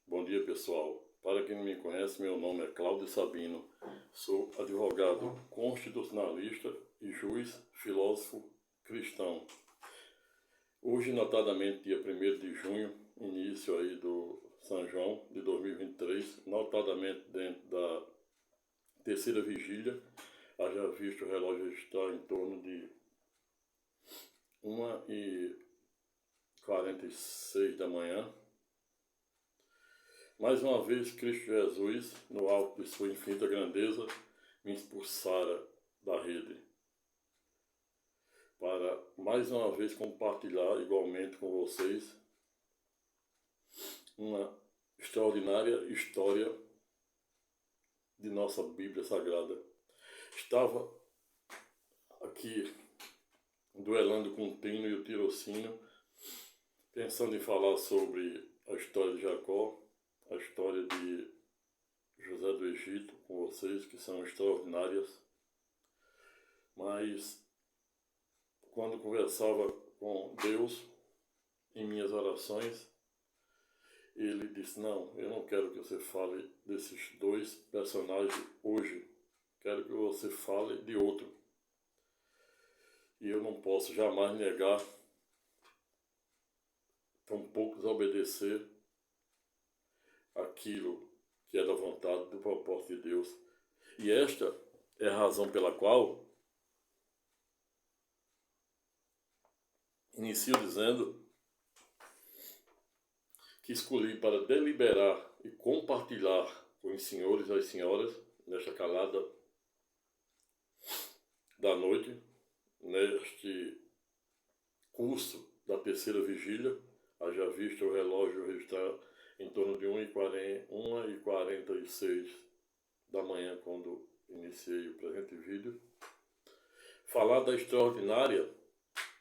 Bom dia, pessoal. Para quem não me conhece, meu nome é Cláudio Sabino. Sou advogado constitucionalista e juiz filósofo cristão. Hoje, notadamente, dia 1º de junho, início aí do São João de 2023, notadamente dentro da terceira vigília, haja visto o relógio estar em torno de 1h46 da manhã. Mais uma vez, Cristo Jesus, no alto de sua infinita grandeza, me expulsara da rede, para mais uma vez compartilhar igualmente com vocês uma extraordinária história de nossa Bíblia Sagrada. Estava aqui duelando com o Tino e o tirocínio, pensando em falar sobre a história de Jacó, a história de José do Egito com vocês, que são extraordinárias, mas quando conversava com Deus em minhas orações, ele disse: não, eu não quero que você fale desses dois personagens hoje, quero que você fale de outro. E eu não posso jamais negar, tampouco desobedecer aquilo que é da vontade, do propósito de Deus. E esta é a razão pela qual inicio dizendo que escolhi para deliberar e compartilhar com os senhores e as senhoras, nesta calada da noite, neste curso da terceira vigília, haja visto o relógio registrar em torno de 1h46 da manhã, quando iniciei o presente vídeo, falar da extraordinária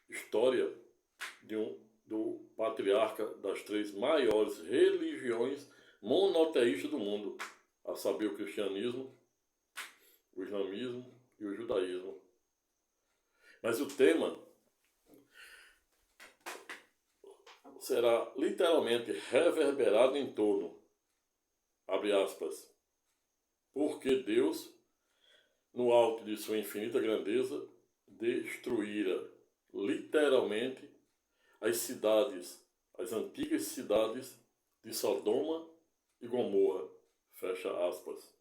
história do patriarca das três maiores religiões monoteístas do mundo, a saber, o cristianismo, o islamismo e o judaísmo. Mas o tema será literalmente reverberado em torno, abre aspas, porque Deus, no alto de sua infinita grandeza, destruíra literalmente as cidades, as antigas cidades de Sodoma e Gomorra, fecha aspas.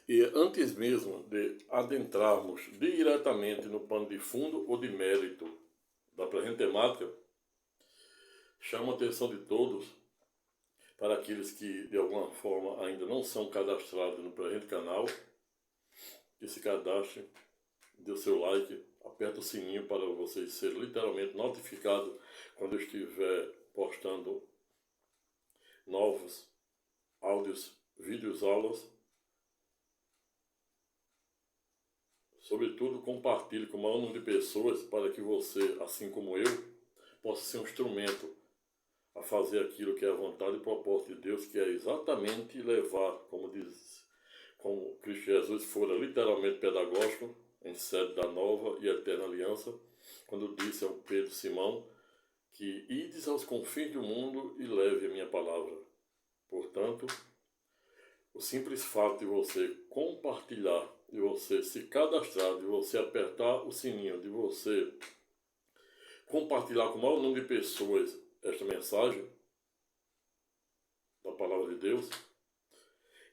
E antes mesmo de adentrarmos diretamente no pano de fundo ou de mérito da presente temática, chamo a atenção de todos para aqueles que de alguma forma ainda não são cadastrados no presente canal, que se cadastrem, dê o seu like, aperta o sininho para vocês serem literalmente notificados quando eu estiver postando novos áudios, vídeos, aulas. Sobretudo, compartilhe com o maior número de pessoas para que você, assim como eu, possa ser um instrumento a fazer aquilo que é a vontade e propósito de Deus, que é exatamente levar, como Cristo Jesus fora literalmente pedagógico, em sede da nova e eterna aliança, quando disse ao Pedro Simão que ides aos confins do mundo e leve a minha palavra. Portanto, o simples fato de você compartilhar, de você se cadastrar, de você apertar o sininho, de você compartilhar com o maior número de pessoas esta mensagem da palavra de Deus,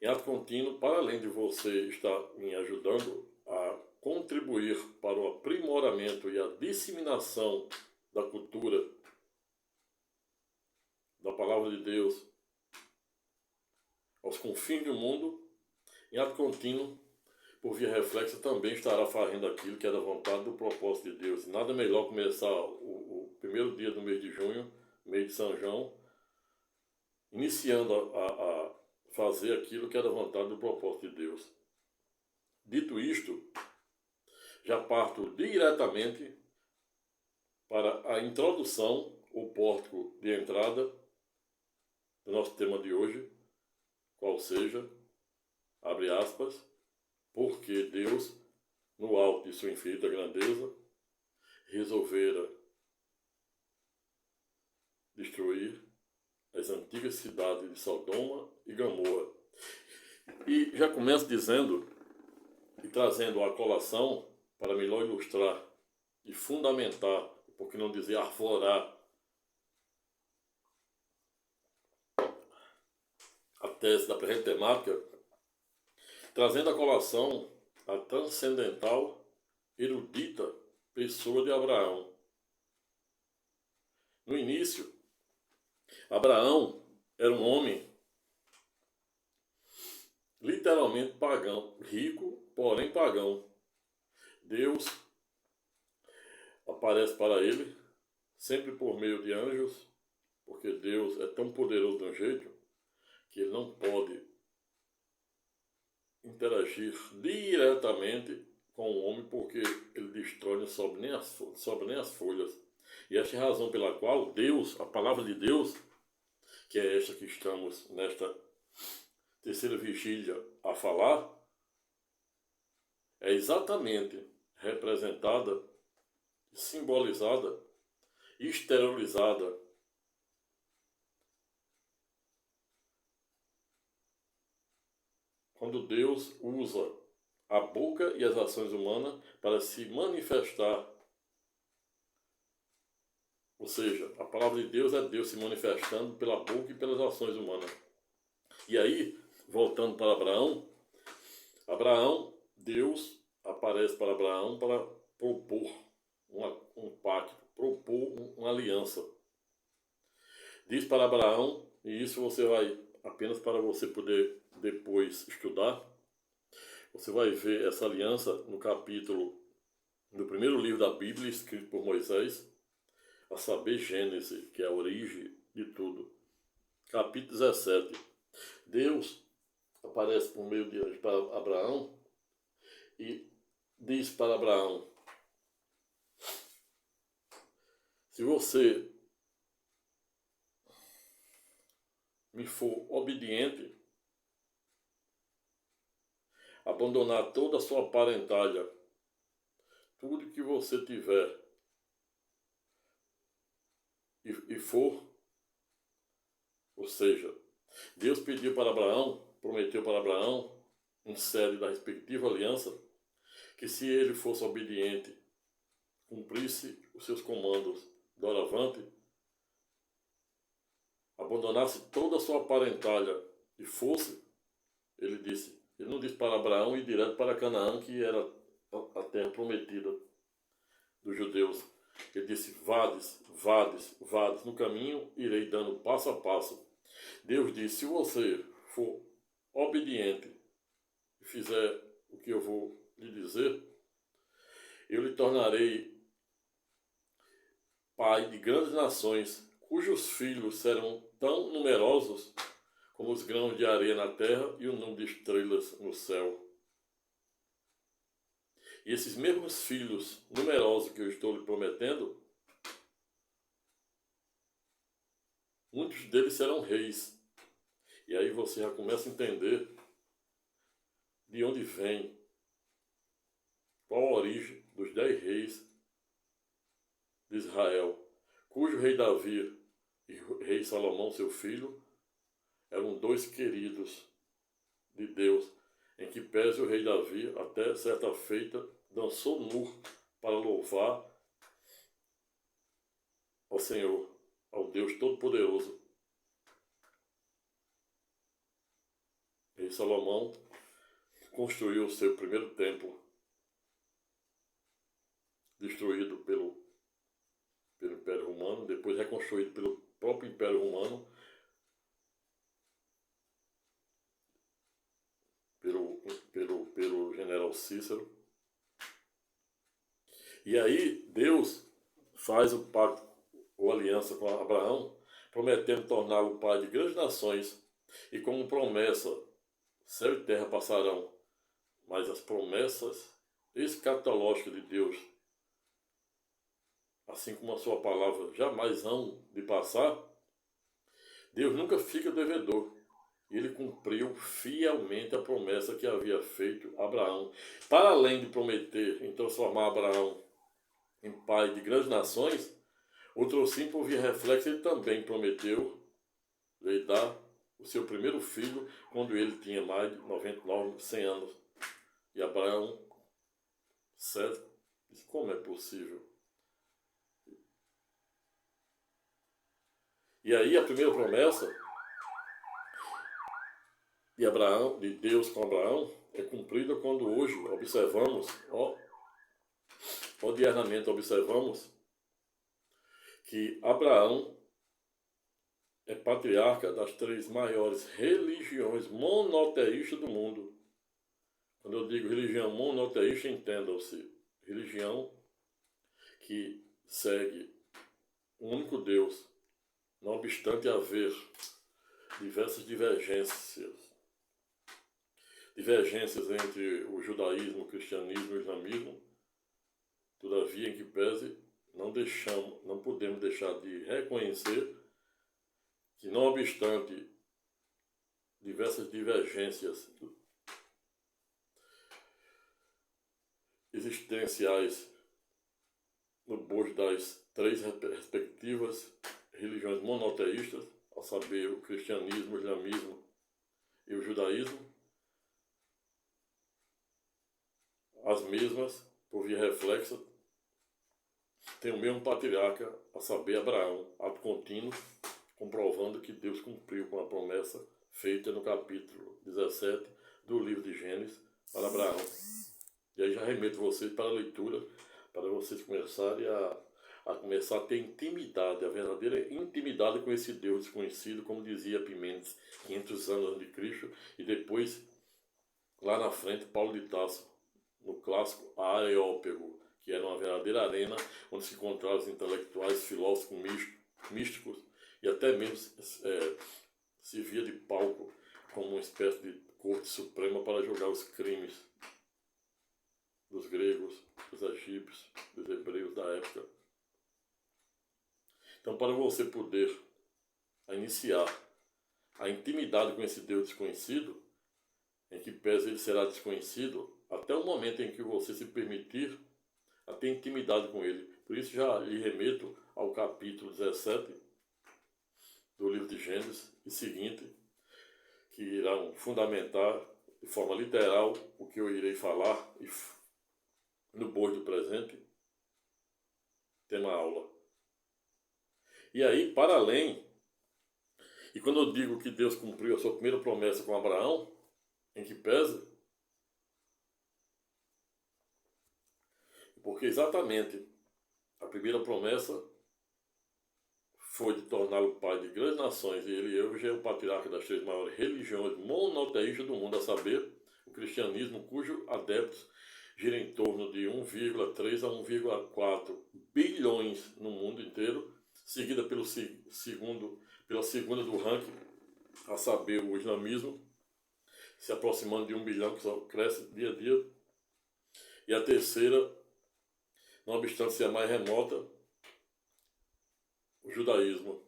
em ato contínuo, para além de você estar me ajudando a contribuir para o aprimoramento e a disseminação da cultura da palavra de Deus aos confins do mundo, em ato contínuo, por via reflexa, também estará fazendo aquilo que é da vontade do propósito de Deus. Nada melhor começar o primeiro dia do mês de junho, mês de São João, iniciando a fazer aquilo que é da vontade do propósito de Deus. Dito isto, já parto diretamente para a introdução, o pórtico de entrada do nosso tema de hoje, qual seja, abre aspas, porque Deus, no alto de sua infinita grandeza, resolvera destruir as antigas cidades de Sodoma e Gomorra. E já começo dizendo e trazendo a colação para melhor ilustrar e fundamentar, por que não dizer arvorar, a tese da presente temática, trazendo a colação a transcendental, erudita pessoa de Abraão. No início, Abraão era um homem literalmente pagão, rico, porém pagão. Deus aparece para ele, sempre por meio de anjos, porque Deus é tão poderoso de um jeito que ele não pode interagir diretamente com o homem, porque ele destrói, não sobe nem as folhas. E esta é a razão pela qual Deus, a palavra de Deus, que é esta que estamos nesta terceira vigília a falar, é exatamente representada, simbolizada, exteriorizada quando Deus usa a boca e as ações humanas para se manifestar. Ou seja, a palavra de Deus é Deus se manifestando pela boca e pelas ações humanas. E aí, voltando para Abraão, Deus aparece para Abraão para propor um pacto, propor uma aliança. Diz para Abraão, e isso você vai, apenas para você poder depois estudar, você vai ver essa aliança no primeiro livro da Bíblia, escrito por Moisés, a saber, Gênesis, que é a origem de tudo. Capítulo 17. Deus aparece por meio de anjos para Abraão e diz para Abraão: se você me for obediente, abandonar toda a sua parentalha, tudo que você tiver, e for, ou seja, Deus pediu para Abraão, prometeu para Abraão, em sede da respectiva aliança, que se ele fosse obediente, cumprisse os seus comandos doravante, abandonasse toda a sua parentalha e fosse, ele não disse para Abraão ir direto para Canaã, que era a terra prometida dos judeus. Ele disse: vades, no caminho irei dando passo a passo. Deus disse: se você for obediente e fizer o que eu vou lhe dizer, eu lhe tornarei pai de grandes nações, cujos filhos serão tão numerosos como os grãos de areia na terra e o número de estrelas no céu. E esses mesmos filhos numerosos que eu estou lhe prometendo, muitos deles serão reis. E aí você já começa a entender de onde vem, qual a origem dos 10 reis de Israel, cujo rei Davi e rei Salomão, seu filho, eram dois queridos de Deus, em que pese o rei Davi, até certa feita, dançou nu para louvar ao Senhor, ao Deus Todo-Poderoso. Rei Salomão construiu o seu primeiro templo, destruído pelo Império Romano, depois reconstruído pelo próprio Império Romano, pelo general Cícero. E aí Deus faz o pacto ou aliança com Abraão, prometendo torná-lo pai de grandes nações, e como promessa, céu e terra passarão, mas as promessas escatológicas de Deus, assim como a sua palavra, jamais hão de passar. Deus nunca fica devedor. E ele cumpriu fielmente a promessa que havia feito a Abraão. Para além de prometer em transformar Abraão em pai de grandes nações, outro sim, por via reflexa, ele também prometeu lhe dar o seu primeiro filho quando ele tinha mais de 99, 100 anos. E Abraão, certo? Disse, como é possível? E aí a primeira promessa de Abraão, de Deus com Abraão, é cumprida quando hoje observamos, diariamente observamos que Abraão é patriarca das 3 maiores religiões monoteístas do mundo. Quando eu digo religião monoteísta, entendam-se religião que segue um único Deus, não obstante haver diversas divergências entre o judaísmo, o cristianismo e o islamismo. Todavia, em que pese, não podemos deixar de reconhecer que, não obstante diversas divergências existenciais no bojo das 3 respectivas religiões monoteístas, a saber, o cristianismo, o islamismo e o judaísmo, as mesmas, por via reflexa, têm o mesmo patriarca, a saber, Abraão, ato contínuo, comprovando que Deus cumpriu com a promessa feita no capítulo 17 do livro de Gênesis para Abraão. E aí já remeto vocês para a leitura, para vocês começarem a começar a ter intimidade, a verdadeira intimidade com esse Deus desconhecido, como dizia Pimendes, 500 anos antes de Cristo, e depois, lá na frente, Paulo de Tarso, no clássico Areópago, que era uma verdadeira arena onde se encontravam os intelectuais, filósofos, místicos, e até mesmo servia de palco como uma espécie de corte suprema para julgar os crimes dos gregos, dos egípcios, dos hebreus da época. Então, para você poder iniciar a intimidade com esse Deus desconhecido, em que pese ele será desconhecido, até o momento em que você se permitir a ter intimidade com ele. Por isso já lhe remeto ao capítulo 17 do livro de Gênesis e seguinte, que irão fundamentar de forma literal o que eu irei falar no bojo do presente, tema aula. E aí, para além, e quando eu digo que Deus cumpriu a sua primeira promessa com Abraão, em que pese, porque exatamente a primeira promessa foi de torná-lo pai de grandes nações, e ele hoje é o patriarca das 3 maiores religiões monoteístas do mundo, a saber, o cristianismo, cujo adeptos gira em torno de 1,3 a 1,4 bilhões no mundo inteiro, seguida pela segunda do ranking, a saber, o islamismo, se aproximando de 1 bilhão, que só cresce dia a dia, e a terceira, não obstante ser a mais remota, o judaísmo.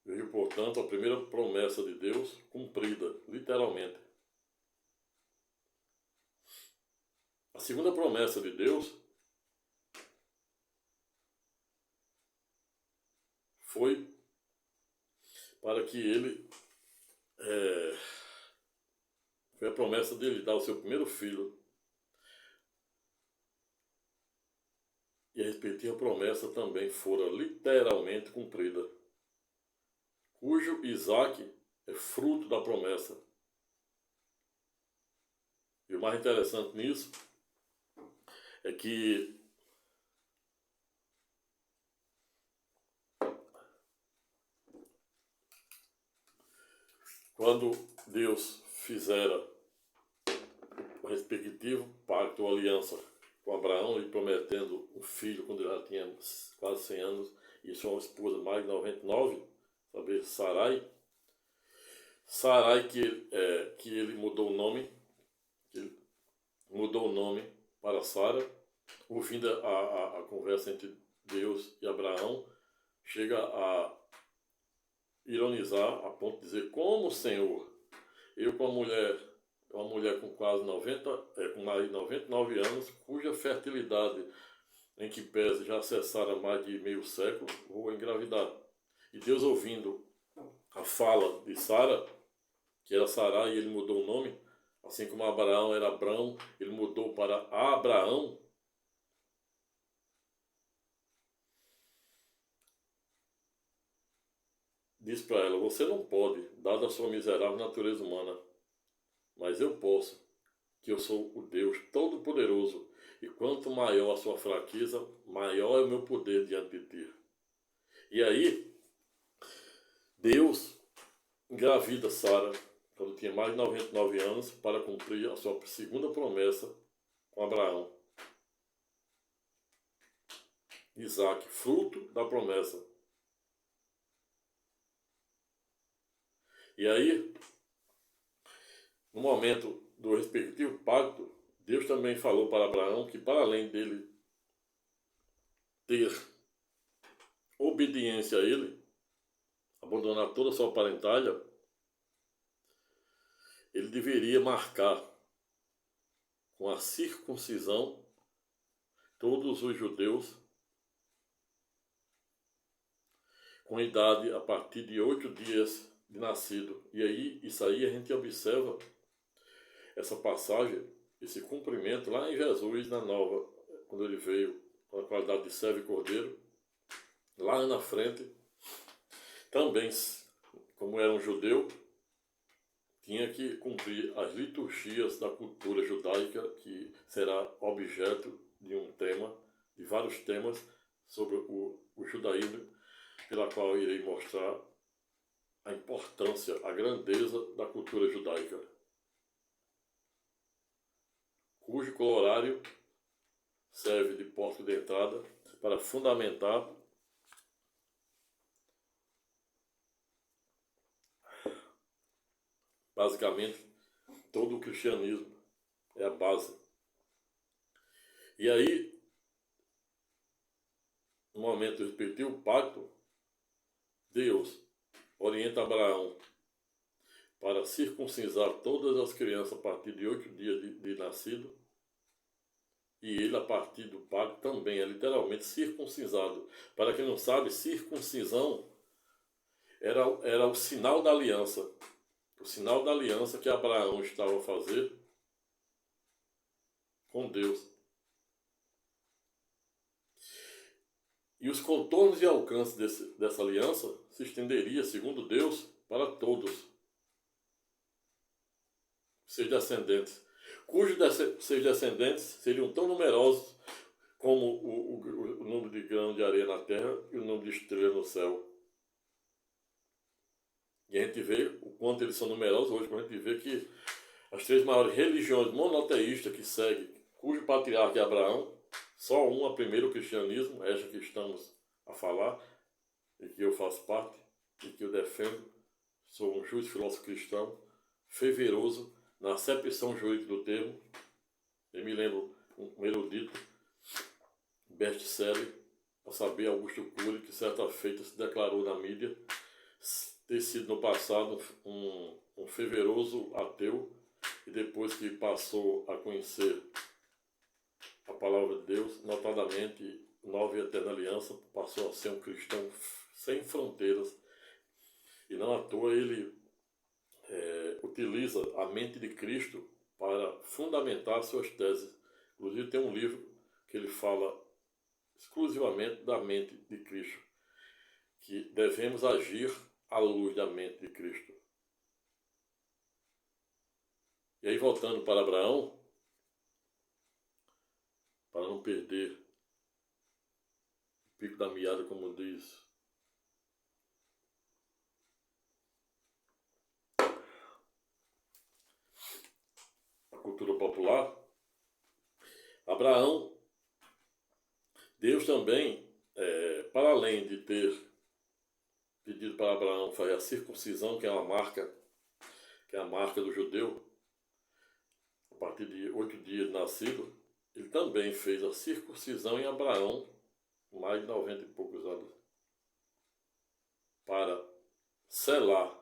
Veio, portanto, a primeira promessa de Deus cumprida, literalmente. A segunda promessa de Deus foi para que ele... foi a promessa dele dar o seu primeiro filho. E a respectiva promessa também fora literalmente cumprida, cujo Isaac é fruto da promessa. E o mais interessante nisso é que quando Deus fizera o respectivo pacto ou aliança com Abraão, lhe prometendo um filho quando ele já tinha quase 100 anos, e sua esposa mais de 99, saber, Sarai que ele mudou o nome, para Sara. Ouvindo a conversa entre Deus e Abraão, chega ironizar a ponto de dizer: como, Senhor, eu com uma mulher com quase 90, com mais de 99 anos, cuja fertilidade em que pese já cessara mais de meio século, vou engravidar. E Deus, ouvindo a fala de Sara, que era Sarai, e ele mudou o nome, assim como Abraão era Abrão, ele mudou para Abraão. Diz para ela: você não pode, dada a sua miserável natureza humana, mas eu posso, que eu sou o Deus Todo-Poderoso, e quanto maior a sua fraqueza, maior é o meu poder diante de ti. E aí, Deus engravida Sara, quando tinha mais de 99 anos, para cumprir a sua segunda promessa com Abraão. Isaac, fruto da promessa. E aí, no momento do respectivo pacto, Deus também falou para Abraão que, para além dele ter obediência a ele, abandonar toda a sua parentalha, ele deveria marcar com a circuncisão todos os judeus com idade a partir de 8 dias de nascido. E aí, isso aí a gente observa essa passagem, esse cumprimento lá em Jesus, na Nova, quando ele veio com a qualidade de servo e cordeiro, lá na frente, também, como era um judeu, tinha que cumprir as liturgias da cultura judaica, que será objeto de um tema, de vários temas sobre o judaísmo, pela qual eu irei mostrar a importância, a grandeza da cultura judaica, cujo colorário serve de porta de entrada para fundamentar basicamente todo o cristianismo, é a base. E aí, no momento do respectivo pacto, Deus orienta Abraão para circuncisar todas as crianças a partir de 8 dias de nascido, e ele, a partir do pacto, também é literalmente circuncisado. Para quem não sabe, circuncisão era o sinal da aliança. O sinal da aliança que Abraão estava a fazer com Deus. E os contornos e alcances dessa aliança se estenderia, segundo Deus, para todos seus descendentes, cujos seus descendentes seriam tão numerosos como o número de grãos de areia na terra e o número de estrelas no céu. E a gente vê o quanto eles são numerosos hoje, quando a gente vê que as 3 maiores religiões monoteístas que seguem, cujo patriarca é Abraão, só uma, primeiro o cristianismo, esta que estamos a falar, e que eu faço parte, e que eu defendo, sou um juiz filósofo cristão, fervoroso, na acepção jurídica do termo. Eu me lembro um erudito, best-seller, a saber, Augusto Cury, que certa feita se declarou na mídia ter sido no passado um fervoroso ateu, e depois que passou a conhecer a palavra de Deus, notadamente Nova e Eterna Aliança, passou a ser um cristão sem fronteiras. E não à toa ele utiliza a mente de Cristo para fundamentar suas teses. Inclusive tem um livro que ele fala exclusivamente da mente de Cristo, que devemos agir à luz da mente de Cristo. E aí, voltando para Abraão, para não perder o pico da meada, como diz a cultura popular, Abraão, Deus também, para além de ter pedido para Abraão fazer a circuncisão, que é uma marca, que é a marca do judeu, a partir de 8 dias de nascido, ele também fez a circuncisão em Abraão, mais de 90 e poucos anos, para selar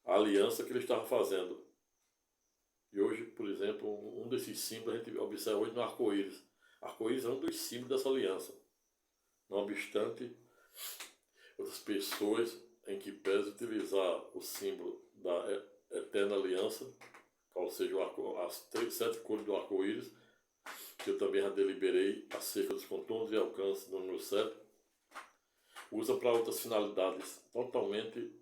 a aliança que ele estava fazendo. E hoje, por exemplo, um desses símbolos a gente observa hoje no arco-íris. Arco-íris é um dos símbolos dessa aliança. Não obstante, outras pessoas em que pese utilizar o símbolo da eterna aliança, ou seja, as 7 cores do arco-íris, que eu também já deliberei acerca dos contornos e alcances do número 7, usa para outras finalidades totalmente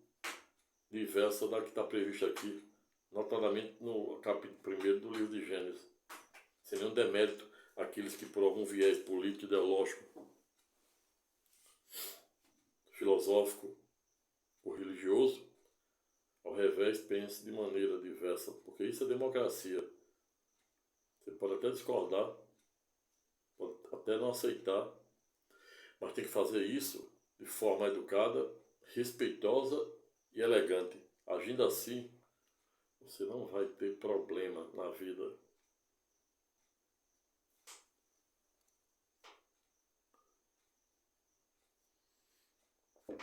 diversas da que está prevista aqui, notadamente no capítulo 1 do livro de Gênesis. Sem nenhum demérito àqueles que, por algum viés político, ideológico, filosófico ou religioso, ao revés, pense de maneira diversa, porque isso é democracia. Você pode até discordar, pode até não aceitar, mas tem que fazer isso de forma educada, respeitosa e elegante. Agindo assim, você não vai ter problema na vida.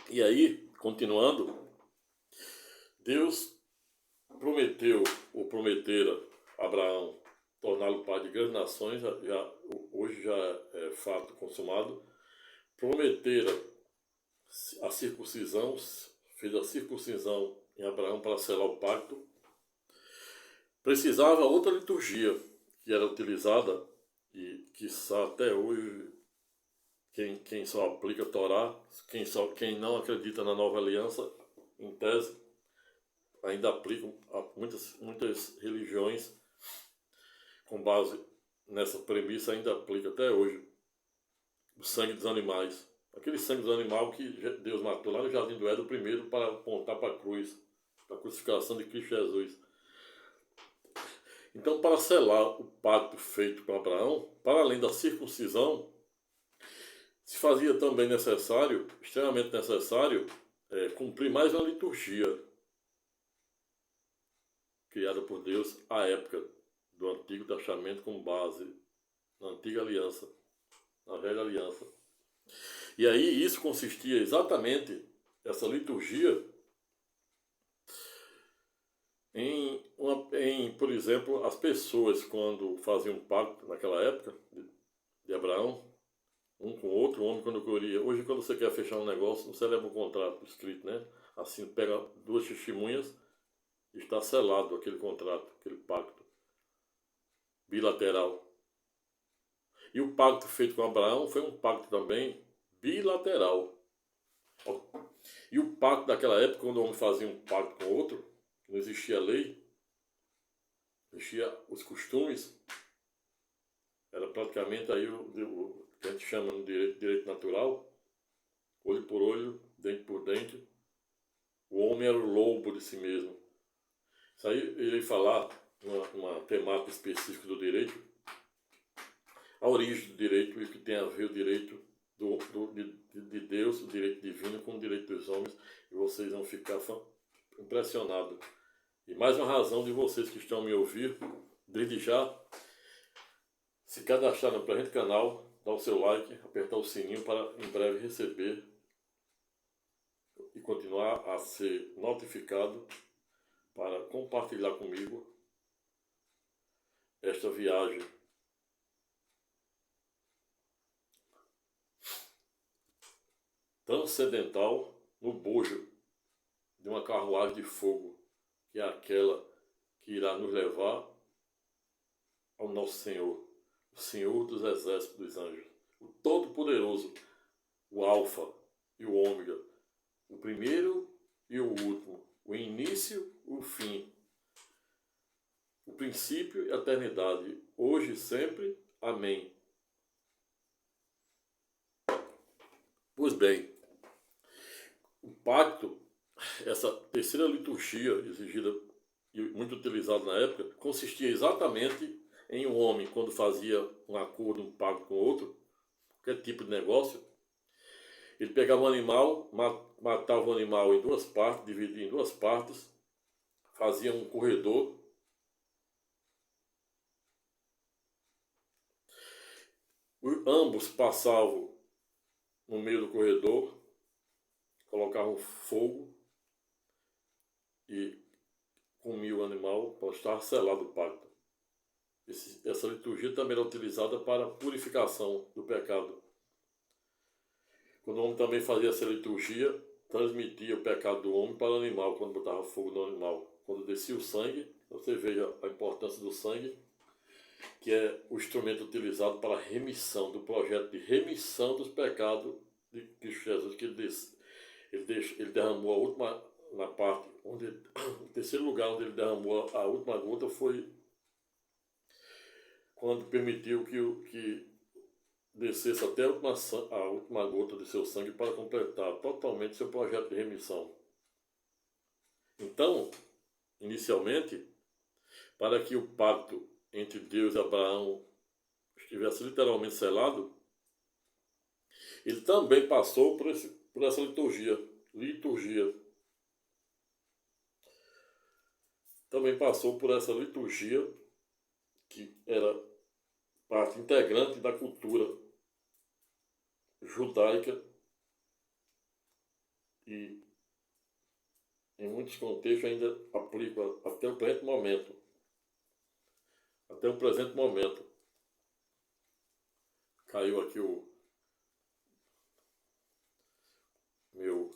E aí, continuando, Deus prometera a Abraão torná-lo pai de grandes nações, hoje já é fato consumado. Prometera a circuncisão, fez a circuncisão em Abraão para selar o pacto. Precisava outra liturgia que era utilizada e que até hoje quem só aplica a Torá, quem não acredita na nova aliança, em tese, ainda aplicam a muitas religiões com base nessa premissa, ainda aplica até hoje o sangue dos animais. Aquele sangue dos animais que Deus matou lá no Jardim do Éden, primeiro para apontar para a cruz, para a crucificação de Cristo Jesus. Então, para selar o pacto feito com Abraão, para além da circuncisão, se fazia também necessário, extremamente necessário, cumprir mais uma liturgia criada por Deus à época do Antigo Testamento com base na Antiga Aliança, na Velha Aliança. E aí isso consistia exatamente, essa liturgia, por exemplo, as pessoas quando faziam um pacto naquela época de Abraão, um com o outro, o homem quando queria. Hoje, quando você quer fechar um negócio, você leva um contrato escrito, né? Assim, pega 2 testemunhas e está selado aquele contrato, aquele pacto bilateral. E o pacto feito com Abraão foi um pacto também bilateral. E o pacto daquela época, quando o homem fazia um pacto com o outro, não existia lei, existia os costumes, era praticamente aí o que a gente chama no direito natural, olho por olho, dente por dente. O homem era o lobo de si mesmo. Isso aí eu irei falar uma temática específica do direito, a origem do direito e o que tem a ver o direito de Deus, o direito divino com o direito dos homens, e vocês vão ficar impressionados. E mais uma razão de vocês que estão me ouvir, desde já, se cadastrar no presente canal, dar o seu like, apertar o sininho para em breve receber e continuar a ser notificado para compartilhar comigo esta viagem transcendental no bojo de uma carruagem de fogo, que é aquela que irá nos levar ao nosso Senhor, o Senhor dos exércitos dos anjos, o Todo-Poderoso, o Alfa e o Ômega, o primeiro e o último, o início e o fim, o princípio e a eternidade, hoje e sempre. Amém. Pois bem, o pacto, essa terceira liturgia exigida e muito utilizada na época, consistia exatamente em um homem, quando fazia um acordo, um pacto com outro, qualquer tipo de negócio, ele pegava um animal, matava o animal em 2 partes, dividia em 2 partes, fazia um corredor, ambos passavam no meio do corredor, colocavam fogo e comia o animal para estar selado o pacto. Essa liturgia também era utilizada para a purificação do pecado. Quando o homem também fazia essa liturgia, transmitia o pecado do homem para o animal, quando botava fogo no animal. Quando descia o sangue, você veja a importância do sangue, que é o instrumento utilizado para a remissão, do projeto de remissão dos pecados de Cristo Jesus, que ele derramou a última, na parte, o terceiro lugar onde ele derramou a última gota foi quando permitiu que descesse até a última gota de seu sangue para completar totalmente seu projeto de remissão. Então, inicialmente, para que o pacto entre Deus e Abraão estivesse literalmente selado, ele também passou por essa liturgia. Também passou por essa liturgia que era parte integrante da cultura judaica e em muitos contextos ainda aplica até o presente momento. Caiu aqui o meu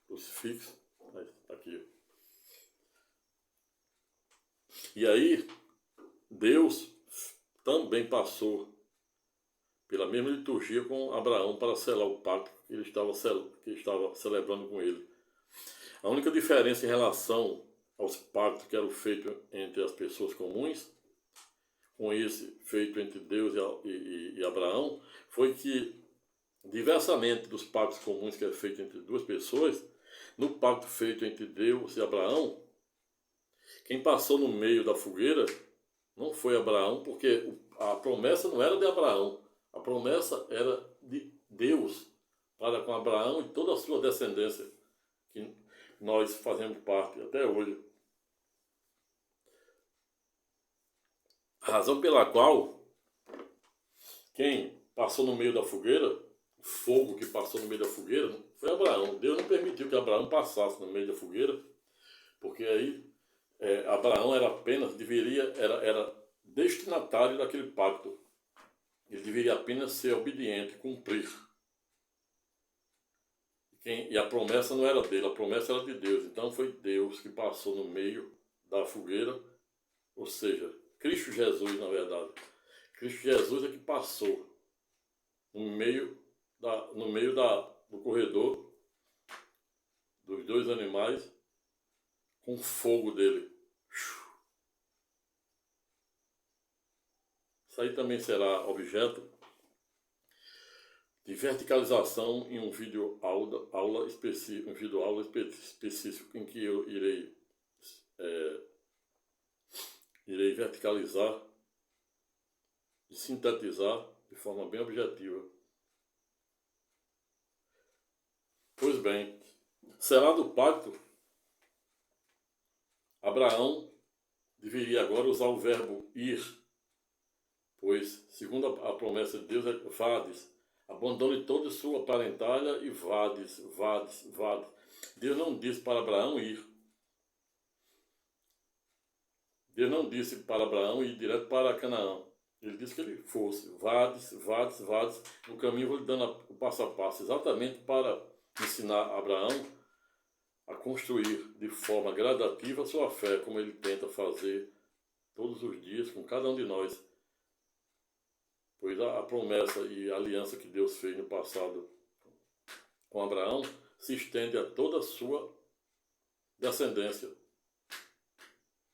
crucifixo, aqui. E aí, Deus também passou pela mesma liturgia com Abraão para selar o pacto que ele estava celebrando com ele. A única diferença em relação aos pactos que eram feitos entre as pessoas comuns, com esse feito entre Deus e Abraão, foi que, diversamente dos pactos comuns que é feito entre duas pessoas, no pacto feito entre Deus e Abraão, quem passou no meio da fogueira não foi Abraão, porque a promessa não era de Abraão, a promessa era de Deus para com Abraão e toda a sua descendência, que nós fazemos parte até hoje. A razão pela qual quem passou no meio da fogueira, o fogo que passou no meio da fogueira, foi Abraão. Deus não permitiu que Abraão passasse no meio da fogueira, porque aí Abraão era destinatário daquele pacto. Ele deveria apenas ser obediente, cumprir. E a promessa não era dele, a promessa era de Deus. Então foi Deus que passou no meio da fogueira, ou seja, Cristo Jesus, na verdade. Cristo Jesus é que passou no meio do corredor dos dois animais com o fogo dele. Isso aí também será objeto de verticalização em um vídeo aula específico em que eu irei verticalizar e sintetizar de forma bem objetiva. Pois bem, selado o pacto, Abraão deveria agora usar o verbo ir, pois, segundo a promessa de Deus, vades, abandone toda a sua parentalha e vades. Deus não disse para Abraão ir. Deus não disse para Abraão ir direto para Canaã. Ele disse que ele fosse, vades. No caminho eu vou lhe dando o passo a passo, exatamente para ensinar Abraão a construir de forma gradativa a sua fé, como ele tenta fazer todos os dias com cada um de nós. Pois a promessa e a aliança que Deus fez no passado com Abraão se estende a toda a sua descendência,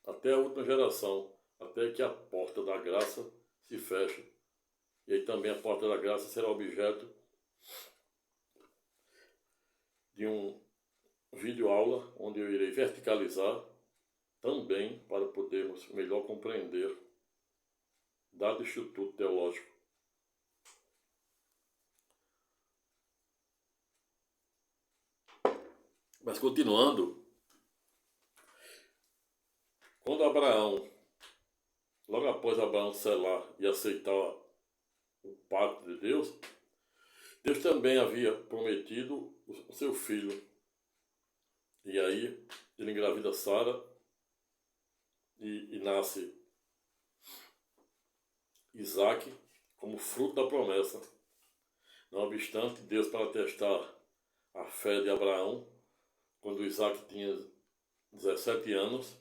até a última geração, até que a porta da graça se feche. E aí também a porta da graça será objeto de um vídeo aula onde eu irei verticalizar também para podermos melhor compreender dado instituto teológico. Mas continuando, quando logo após Abraão selar e aceitar o pacto de Deus, Deus também havia prometido o seu filho, E aí ele engravida Sara e nasce Isaac como fruto da promessa. Não obstante, Deus, para testar a fé de Abraão, quando Isaac tinha 17 anos,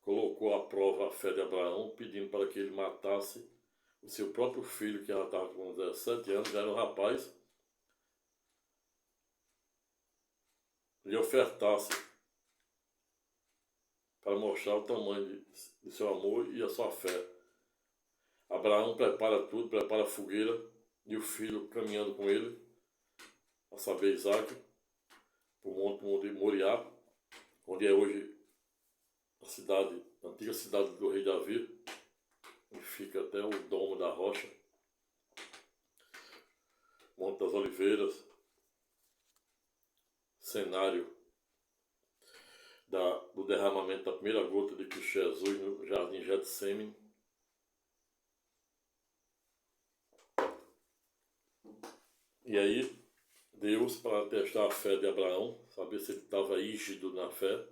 colocou à prova a fé de Abraão, pedindo para que ele matasse o seu próprio filho, que já estava com 17 anos, já era um rapaz, lhe ofertasse para mostrar o tamanho de seu amor e a sua fé. Abraão prepara tudo, prepara a fogueira e o filho caminhando com ele, a saber, Isaac, para o Monte Moriá, onde é hoje a antiga cidade do rei Davi, onde fica até o domo da rocha, Monte das Oliveiras, cenário do derramamento da primeira gota de Cristo Jesus no jardim Getsêmani. E aí, Deus, para testar a fé de Abraão, saber se ele estava rígido na fé,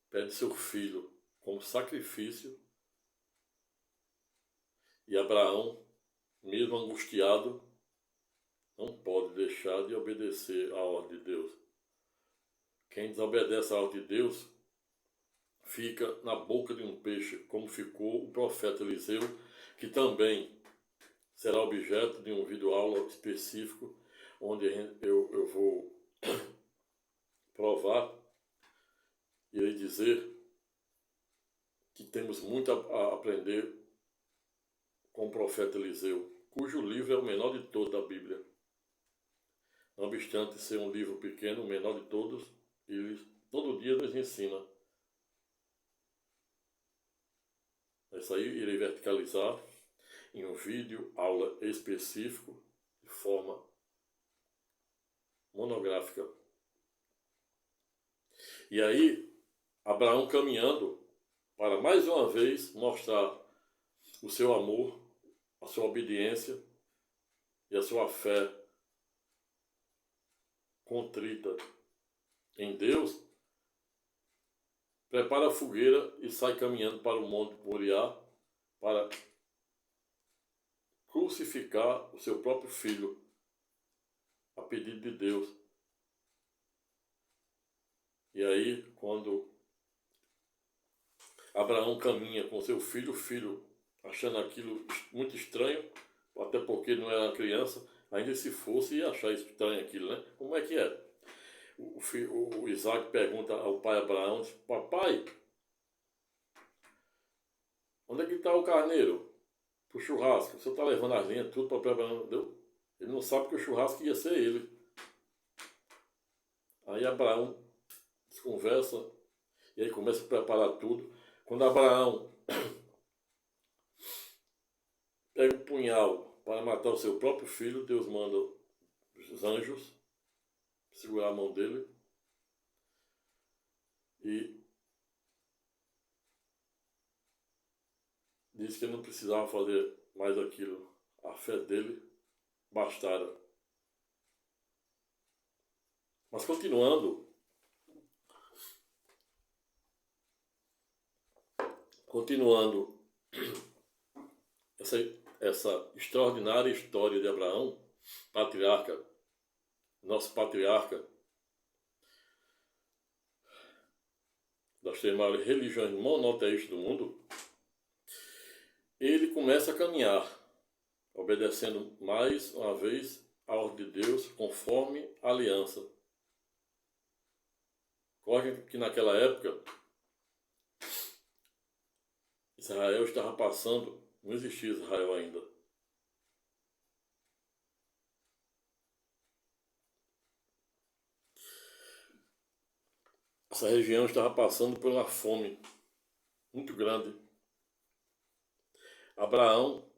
pede seu filho como sacrifício. E Abraão, mesmo angustiado, não pode deixar de obedecer à ordem de Deus. Quem desobedece à ordem de Deus fica na boca de um peixe, como ficou o profeta Eliseu, que também será objeto de um vídeo-aula específico, onde eu vou provar e dizer que temos muito a aprender com o profeta Eliseu, cujo livro é o menor de todos da Bíblia. Não obstante ser um livro pequeno, o menor de todos, ele todo dia nos ensina. Isso aí irei verticalizar em um vídeo, aula específico, de forma monográfica. E aí, Abraão caminhando para mais uma vez mostrar o seu amor, a sua obediência e a sua fé contrita em Deus, prepara a fogueira e sai caminhando para o Monte Moriá para crucificar o seu próprio filho, a pedido de Deus. E aí, quando Abraão caminha com seu filho, o filho achando aquilo muito estranho, até porque não era criança, ainda se fosse ia achar estranho aquilo, né? Como é que é? O Isaac pergunta ao pai Abraão, diz, papai, onde é que está o carneiro pro churrasco? O senhor está levando as linhas, tudo para preparar, entendeu? Ele não sabe que o churrasco ia ser ele. Aí Abraão conversa e aí começa a preparar tudo. Quando Abraão pega o punhal para matar o seu próprio filho, Deus manda os anjos segurar a mão dele e diz que ele não precisava fazer mais aquilo. A fé dele bastara. Mas continuando essa extraordinária história de Abraão, patriarca, nosso patriarca das três maiores religiões monoteístas do mundo, ele começa a caminhar, obedecendo mais uma vez a ordem de Deus, conforme a aliança. Ocorre que naquela época, Israel estava passando, não existia Israel ainda. Essa região estava passando por uma fome muito grande. Abraão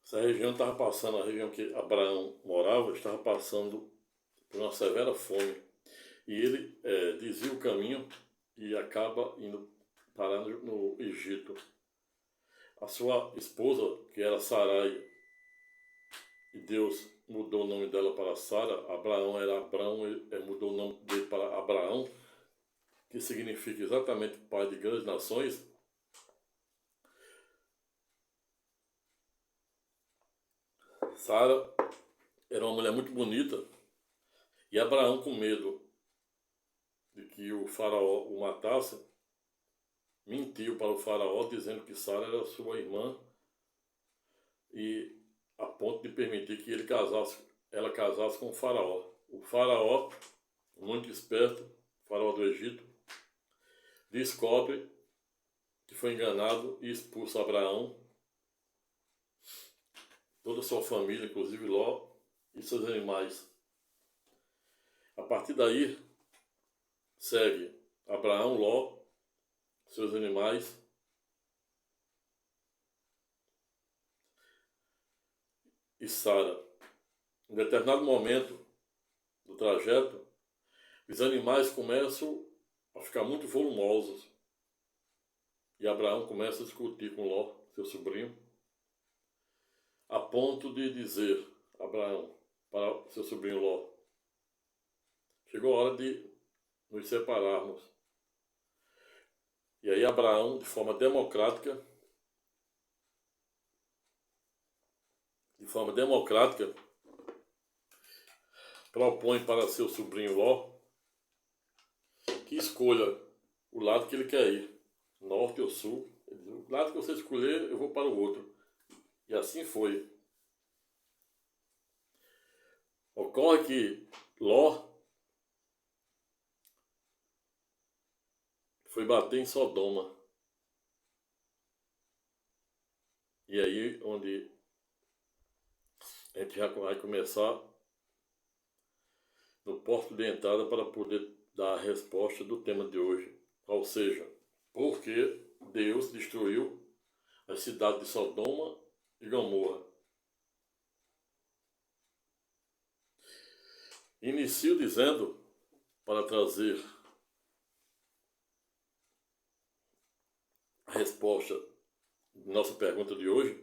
Essa região estava passando, a região que Abraão morava, estava passando por uma severa fome. E ele desvia o caminho e acaba indo parar no Egito. A sua esposa, que era Sarai, e Deus mudou o nome dela para Sara. Abraão era Abrão, ele mudou o nome dele para Abraão, que significa exatamente pai de grandes nações. Sara era uma mulher muito bonita, e Abraão, com medo de que o faraó o matasse, mentiu para o faraó dizendo que Sara era sua irmã, e a ponto de permitir que ela casasse com o faraó. O faraó, muito esperto, o faraó do Egito, descobre que foi enganado e expulsa Abraão, toda a sua família, inclusive Ló e seus animais. A partir daí, segue Abraão, Ló, seus animais, e Sara. Em determinado momento do trajeto, os animais começam a ficar muito volumosos. E Abraão começa a discutir com Ló, seu sobrinho, a ponto de dizer Abraão para seu sobrinho Ló: chegou a hora de nos separarmos. E aí Abraão, de forma democrática, propõe para seu sobrinho Ló que escolha o lado que ele quer ir, norte ou sul. Ele diz: o lado que você escolher, eu vou para o outro. E assim foi. Ocorre que Ló foi bater em Sodoma. E aí onde a gente já vai começar no porto de entrada para poder dar a resposta do tema de hoje. Ou seja, por que Deus destruiu as cidades de Sodoma e Gomorra. Inicio dizendo, para trazer a resposta da nossa pergunta de hoje,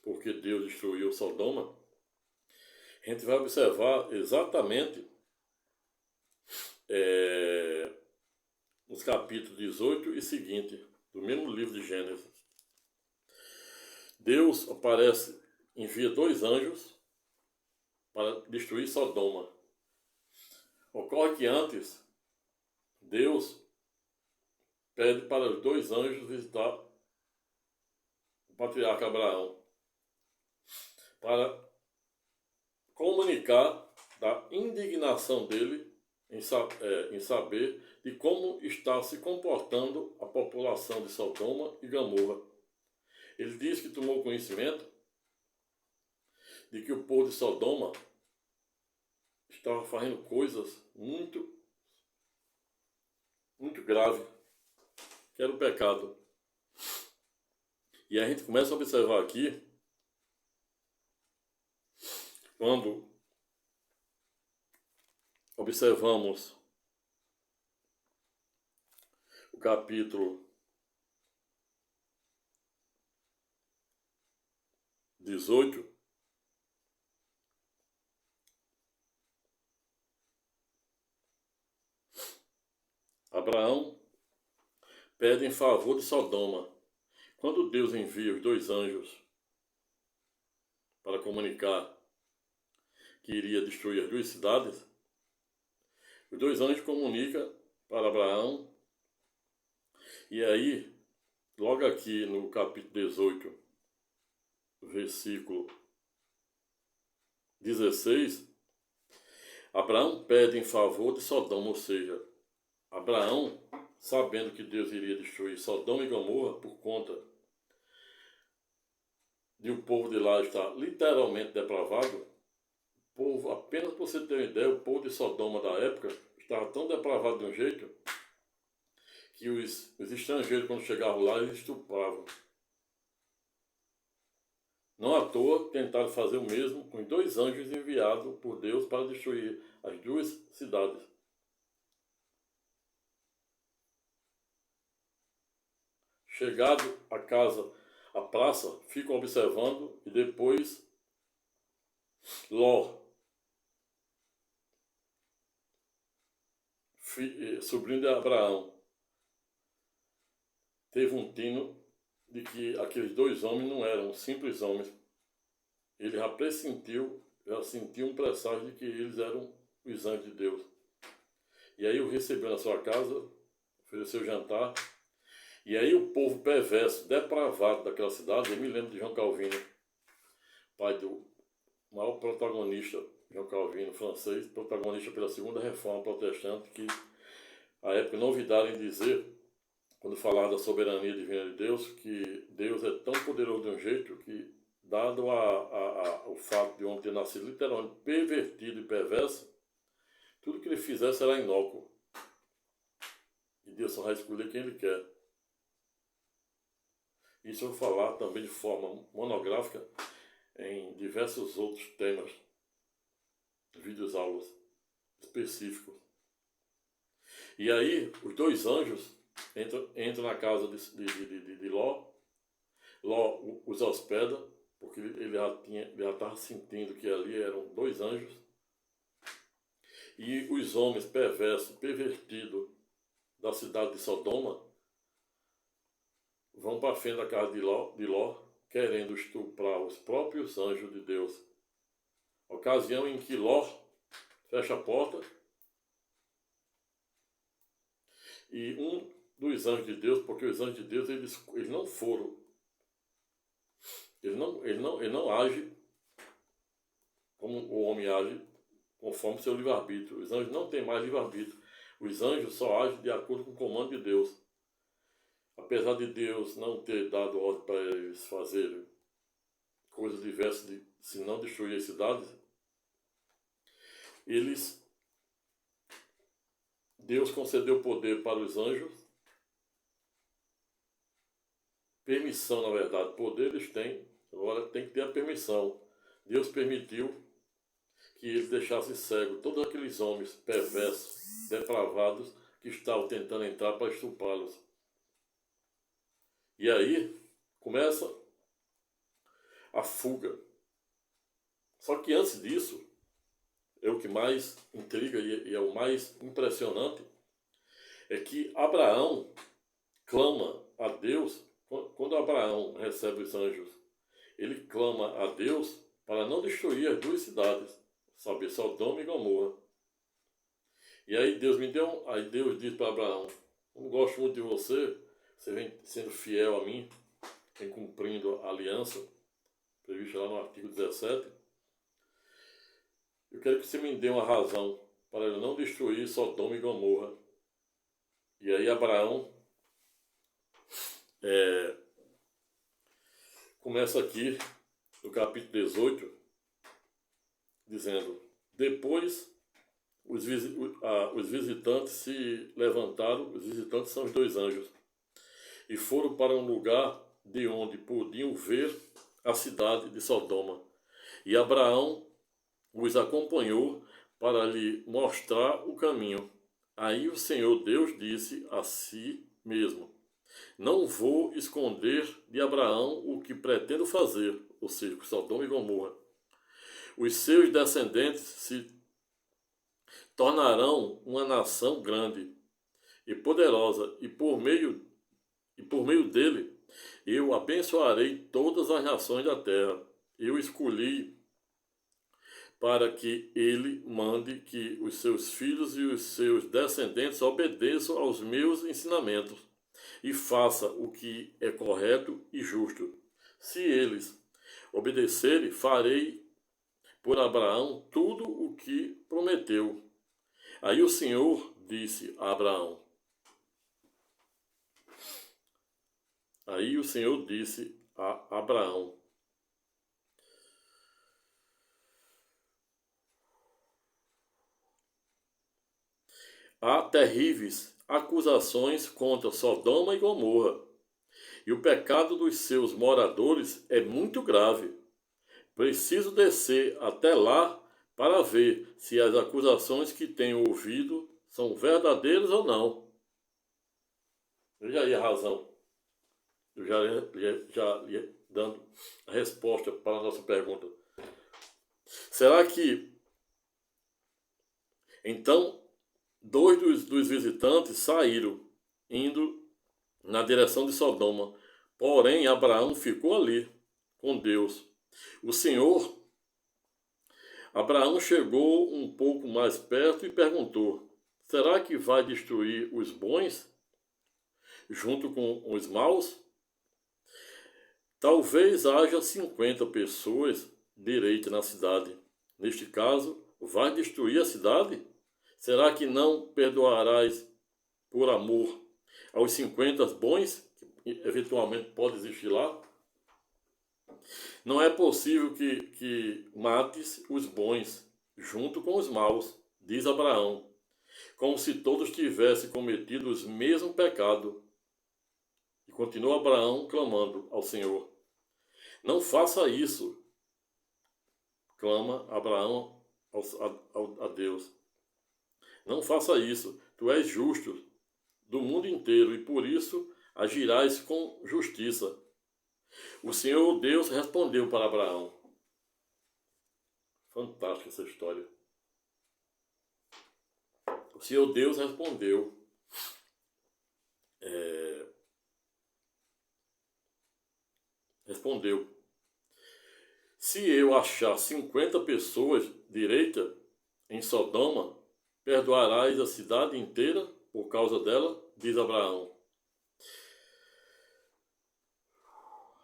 por que Deus destruiu Sodoma, a gente vai observar exatamente nos capítulos 18 e seguinte do mesmo livro de Gênesis. Deus envia 2 anjos para destruir Sodoma. Ocorre que antes, Deus pede para os 2 anjos visitar o patriarca Abraão, para comunicar da indignação dele em saber de como está se comportando a população de Sodoma e Gomorra. Ele diz que tomou conhecimento de que o povo de Sodoma estava fazendo coisas muito graves, que era o pecado. E a gente começa a observar aqui, quando observamos o capítulo 18, Abraão pede em favor de Sodoma. Quando Deus envia os 2 anjos para comunicar que iria destruir as 2 cidades, os 2 anjos comunicam para Abraão. E aí, logo aqui no capítulo 18, versículo 16, Abraão pede em favor de Sodoma, ou seja, Abraão, sabendo que Deus iria destruir Sodoma e Gomorra por conta de o povo de lá estar literalmente depravado. O povo, apenas para você ter uma ideia, o povo de Sodoma da época estava tão depravado de um jeito que os estrangeiros, quando chegavam lá, eles estupravam. Não à toa tentaram fazer o mesmo com 2 anjos enviados por Deus para destruir as 2 cidades. Chegado à casa, à praça, ficam observando e depois Ló, sobrinho de Abraão, teve um tino de que aqueles 2 homens não eram simples homens. Ele já pressentiu, já sentiu um presságio de que eles eram os anjos de Deus. E aí o recebeu na sua casa, ofereceu jantar. E aí o povo perverso, depravado daquela cidade, eu me lembro de João Calvino, pai do maior protagonista, João Calvino, francês, protagonista pela segunda reforma protestante, que à época não ouvidaram em dizer, quando falava da soberania divina de Deus, que Deus é tão poderoso de um jeito que, dado o fato de um homem ter nascido literalmente pervertido e perverso, tudo que ele fizer será inócuo. E Deus só vai escolher quem ele quer. Isso eu vou falar também de forma monográfica em diversos outros temas, vídeos aulas específicos. E aí, os 2 anjos entram na casa de Ló. Ló os hospeda, porque ele já estava sentindo que ali eram 2 anjos. E os homens perversos, pervertidos da cidade de Sodoma, vão para frente da casa de Ló, querendo estuprar os próprios anjos de Deus. Ocasião em que Ló fecha a porta e um dos anjos de Deus, porque os anjos de Deus eles não foram, ele não age como o homem age, conforme seu livre-arbítrio. Os anjos não têm mais livre-arbítrio. Os anjos só agem de acordo com o comando de Deus. Apesar de Deus não ter dado ordem para eles fazerem coisas diversas, se não destruir as cidades, Deus concedeu poder para os anjos, permissão, na verdade, poder eles têm, agora tem que ter a permissão. Deus permitiu que eles deixassem cego todos aqueles homens perversos, depravados, que estavam tentando entrar para estuprá-los. E aí começa a fuga. Só que antes disso, é o que mais intriga e é o mais impressionante, é que Abraão clama a Deus. Quando Abraão recebe os anjos, ele clama a Deus para não destruir as 2 cidades, sabe, Sodoma e Gomorra. E aí Deus diz para Abraão: eu não gosto muito de você vem sendo fiel a mim, vem cumprindo a aliança prevista lá no artigo 17. Eu quero que você me dê uma razão para eu não destruir Sodoma e Gomorra. E aí Abraão começa aqui no capítulo 18, dizendo: depois os visitantes se levantaram, os visitantes são os 2 anjos, e foram para um lugar de onde podiam ver a cidade de Sodoma. E Abraão os acompanhou para lhe mostrar o caminho. Aí o Senhor Deus disse a si mesmo: não vou esconder de Abraão o que pretendo fazer, ou seja, com Sodoma e Gomorra. Os seus descendentes se tornarão uma nação grande e poderosa, e por meio dele eu abençoarei todas as nações da terra. Eu escolhi para que ele mande que os seus filhos e os seus descendentes obedeçam aos meus ensinamentos e faça o que é correto e justo. Se eles obedecerem, farei por Abraão tudo o que prometeu. Aí o Senhor disse a Abraão: há terríveis acusações contra Sodoma e Gomorra, e o pecado dos seus moradores é muito grave. Preciso descer até lá para ver se as acusações que tenho ouvido são verdadeiras ou não. Veja aí a razão. Eu já ia dando a resposta para a nossa pergunta. Será que, então, dois dos visitantes saíram, indo na direção de Sodoma. Porém, Abraão ficou ali, com Deus. O Senhor, Abraão chegou um pouco mais perto e perguntou: será que vai destruir os bons junto com os maus? Talvez haja 50 pessoas direitas na cidade. Neste caso, vai destruir a cidade? Será que não perdoarás por amor aos 50 bons que eventualmente pode existir lá? Não é possível que mates os bons junto com os maus, diz Abraão, como se todos tivessem cometido os mesmos pecados. E continua Abraão clamando ao Senhor: não faça isso, clama Abraão a Deus. Não faça isso, tu és justo do mundo inteiro e por isso agirás com justiça. O Senhor Deus respondeu para Abraão. Fantástica essa história. O Senhor Deus respondeu. Se eu achar 50 pessoas direitas em Sodoma, perdoarás a cidade inteira por causa dela? Diz Abraão.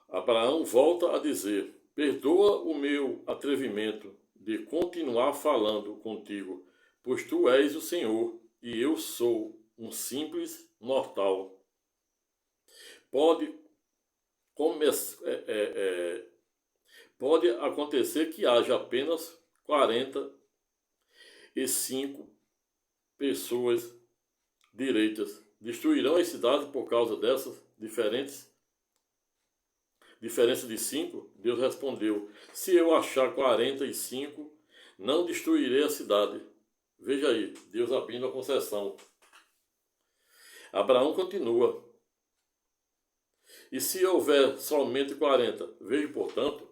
Abraão volta a dizer: perdoa o meu atrevimento de continuar falando contigo, pois tu és o Senhor e eu sou um simples mortal. Pode acontecer que haja apenas 45 pessoas direitas. Destruirão as cidades por causa dessas diferença de 5? Deus respondeu: se eu achar 45, não destruirei a cidade. Veja aí, Deus abrindo a concessão. Abraão continua: e se houver somente 40? Veja, portanto,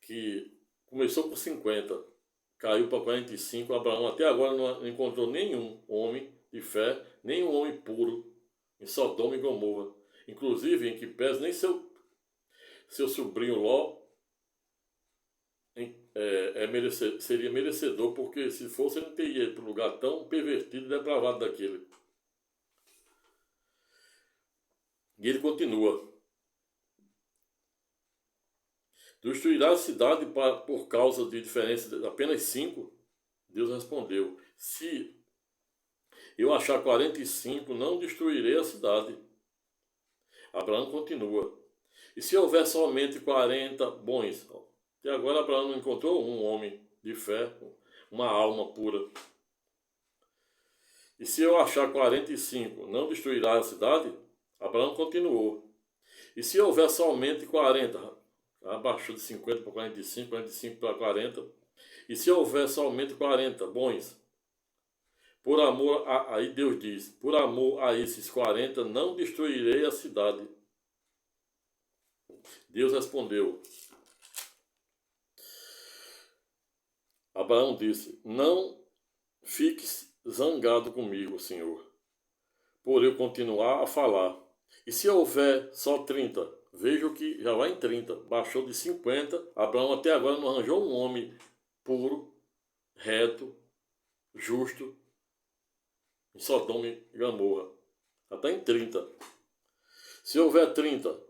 que começou por 50, caiu para 45. Abraão até agora não encontrou nenhum homem de fé, nenhum homem puro em Sodoma e Gomorra. Inclusive, em que pese nem seu sobrinho Ló seria merecedor, porque se fosse ele não teria ido para um lugar tão pervertido e depravado daquele. E ele continua: destruirá a cidade por causa de diferença de apenas 5? Deus respondeu: se eu achar 45, não destruirei a cidade. Abraão continua: e se houver somente 40 bons? Até agora Abraão não encontrou um homem de fé, uma alma pura. E se eu achar 45, não destruirá a cidade? Abraão continuou: e se houver somente 40? Abaixou de 50 para 45, 45 para 40. E se houver somente 40 bons? Por amor aí Deus diz: por amor a esses 40, não destruirei a cidade. Deus respondeu. Abraão disse: não fiques zangado comigo, Senhor, por eu continuar a falar. E se houver só 30? Veja que já vai em 30. Baixou de 50. Abraão até agora não arranjou um homem puro, reto, justo, em Sodoma e Gomorra. Até em 30. Se houver 30,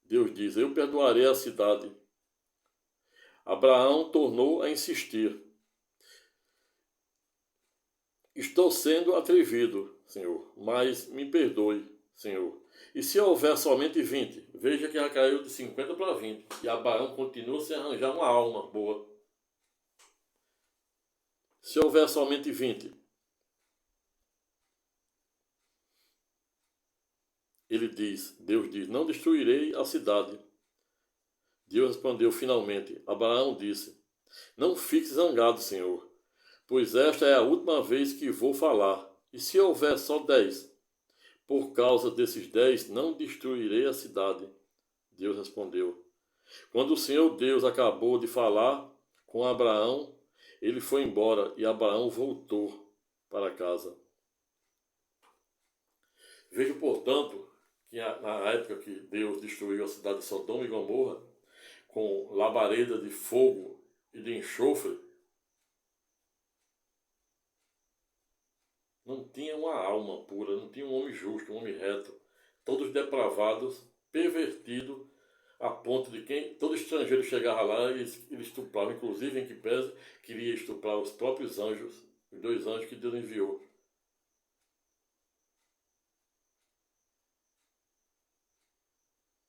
Deus diz: eu perdoarei a cidade. Abraão tornou a insistir: estou sendo atrevido, Senhor, mas me perdoe, Senhor. E se houver somente 20? Veja que já caiu de 50 para 20. E Abraão continua sem arranjar uma alma boa. Se houver somente 20, Deus diz: não destruirei a cidade. Deus respondeu finalmente. Abraão disse: Não fique zangado, Senhor, pois esta é a última vez que vou falar. E se houver só 10? Por causa desses 10, não destruirei a cidade. Deus respondeu. Quando o Senhor Deus acabou de falar com Abraão, ele foi embora e Abraão voltou para casa. Vejo, portanto, que na época que Deus destruiu a cidade de Sodoma e Gomorra, com labareda de fogo e de enxofre, não tinha uma alma pura, não tinha um homem justo, um homem reto. Todos depravados, pervertidos, a ponto de quem todo estrangeiro chegava lá e ele estuprava, inclusive em que pese, queria estuprar os próprios anjos, os 2 anjos que Deus enviou.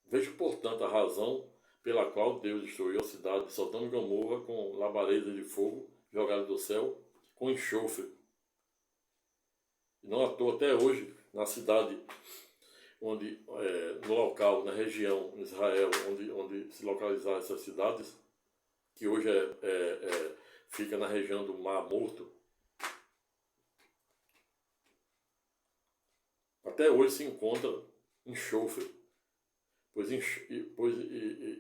Vejo, portanto, a razão pela qual Deus destruiu a cidade de Sodoma e Gomorra com labaredas de fogo jogadas do céu, com enxofre. E não à toa, até hoje, na cidade onde, no local, na região, em Israel, onde se localizaram essas cidades, que hoje fica na região do Mar Morto, até hoje se encontra enxofre, pois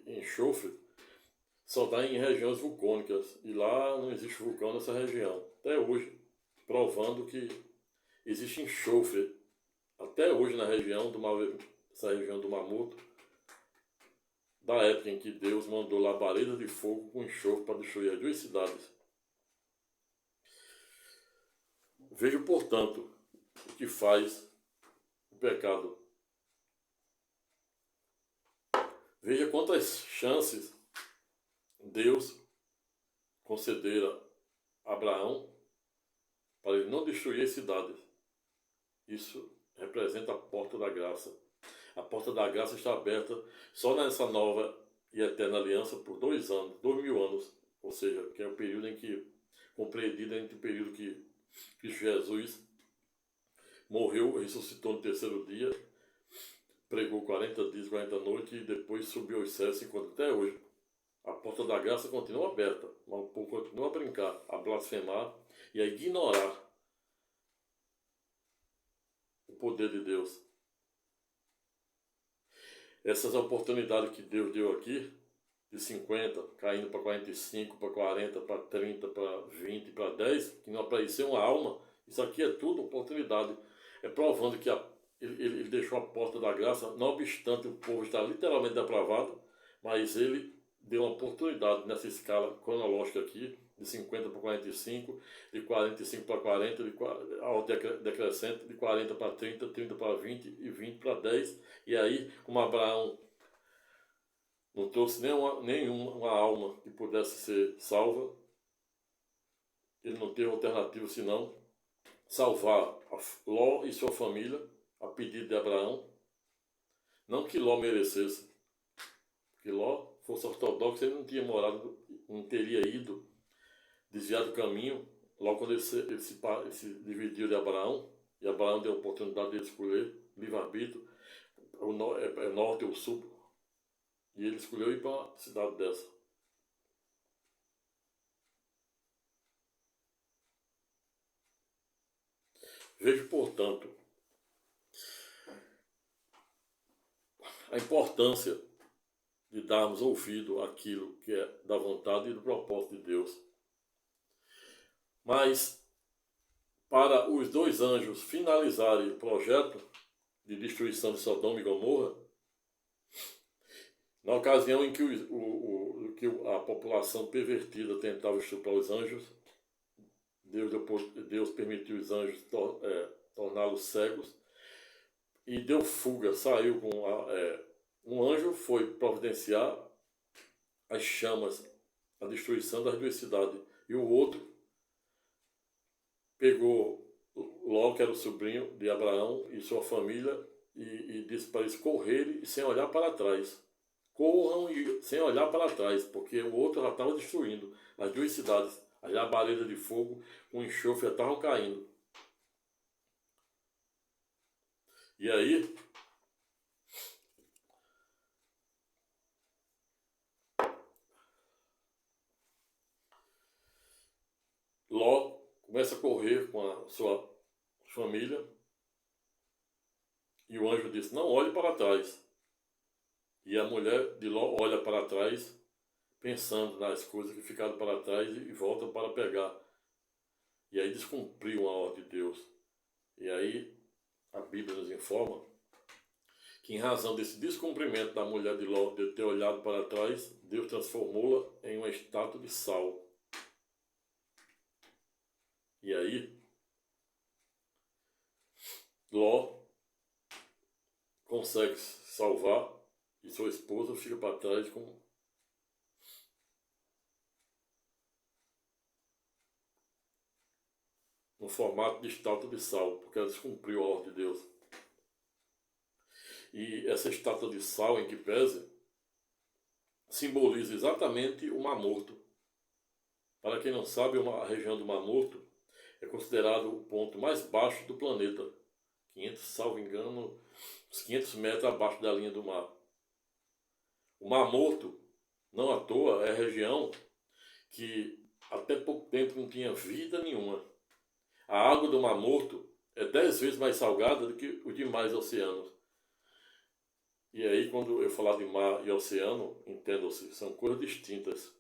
enxofre só dá em regiões vulcânicas, e lá não existe vulcão nessa região, até hoje, provando que existe enxofre, até hoje na região essa região do Mar Morto, da época em que Deus mandou labaredas de fogo com enxofre para destruir as 2 cidades. Vejo, portanto, o que faz o pecado. Veja quantas chances Deus concedera a Abraão para ele não destruir as cidades. Isso representa a porta da graça. A porta da graça está aberta só nessa nova e eterna aliança por 2 anos, 2000 anos, ou seja, que é o período em que, compreendido entre o período que Cristo Jesus morreu, ressuscitou no 3º dia, pregou 40 dias, 40 noites e depois subiu aos céus e se encontra até hoje. A porta da graça continua aberta, mas o povo continua a brincar, a blasfemar e a ignorar o poder de Deus. Essas oportunidades que Deus deu aqui, de 50, caindo para 45, para 40, para 30, para 20, para 10, que não apareceu uma alma, isso aqui é tudo oportunidade. É provando que ele deixou a porta da graça, não obstante o povo estar literalmente depravado, mas ele deu uma oportunidade nessa escala cronológica aqui, de 50 para 45, de 45 para 40, a ordem decrescente, de 40 para 30, 30 para 20 e 20 para 10. E aí, como Abraão não trouxe nenhuma alma que pudesse ser salva, ele não teve alternativa senão salvar Ló e sua família, a pedido de Abraão. Não que Ló merecesse, porque Ló fosse ortodoxo, ele não teria ido desviar do caminho. Logo quando ele se dividiu de Abraão, e Abraão deu a oportunidade de escolher livre-arbítrio, norte ou sul, e ele escolheu ir para uma cidade dessa. Vejo, portanto, a importância de darmos ouvido àquilo que é da vontade e do propósito de Deus. Mas, para os 2 anjos finalizarem o projeto de destruição de Sodoma e Gomorra, na ocasião em que a população pervertida tentava estuprar os anjos, Deus permitiu os anjos torná-los cegos e deu fuga, saiu com um anjo foi providenciar as chamas, a destruição das 2 cidades, e o outro pegou Ló, que era o sobrinho de Abraão, e sua família, e disse para eles correrem sem olhar para trás. Corram sem olhar para trás, porque o outro já estava destruindo as 2 cidades. As labaredas de fogo com enxofre já estavam caindo. E aí, começa a correr com a sua família. E o anjo disse, não olhe para trás. E a mulher de Ló olha para trás, pensando nas coisas que ficaram para trás e volta para pegar. E aí descumpriu a ordem de Deus. E aí a Bíblia nos informa que em razão desse descumprimento da mulher de Ló, de ter olhado para trás, Deus transformou-la em uma estátua de sal. E aí, Ló consegue se salvar e sua esposa fica para trás no formato de estátua de sal, porque ela descumpriu a ordem de Deus. E essa estátua de sal, em que pese, simboliza exatamente o Mar Morto. Para quem não sabe, a região do Mar Morto é considerado o ponto mais baixo do planeta. 500, salvo engano, uns 500 metros abaixo da linha do mar. O Mar Morto, não à toa, é a região que até pouco tempo não tinha vida nenhuma. A água do Mar Morto é 10 vezes mais salgada do que os demais oceanos. E aí, quando eu falar de mar e oceano, entendam-se, são coisas distintas.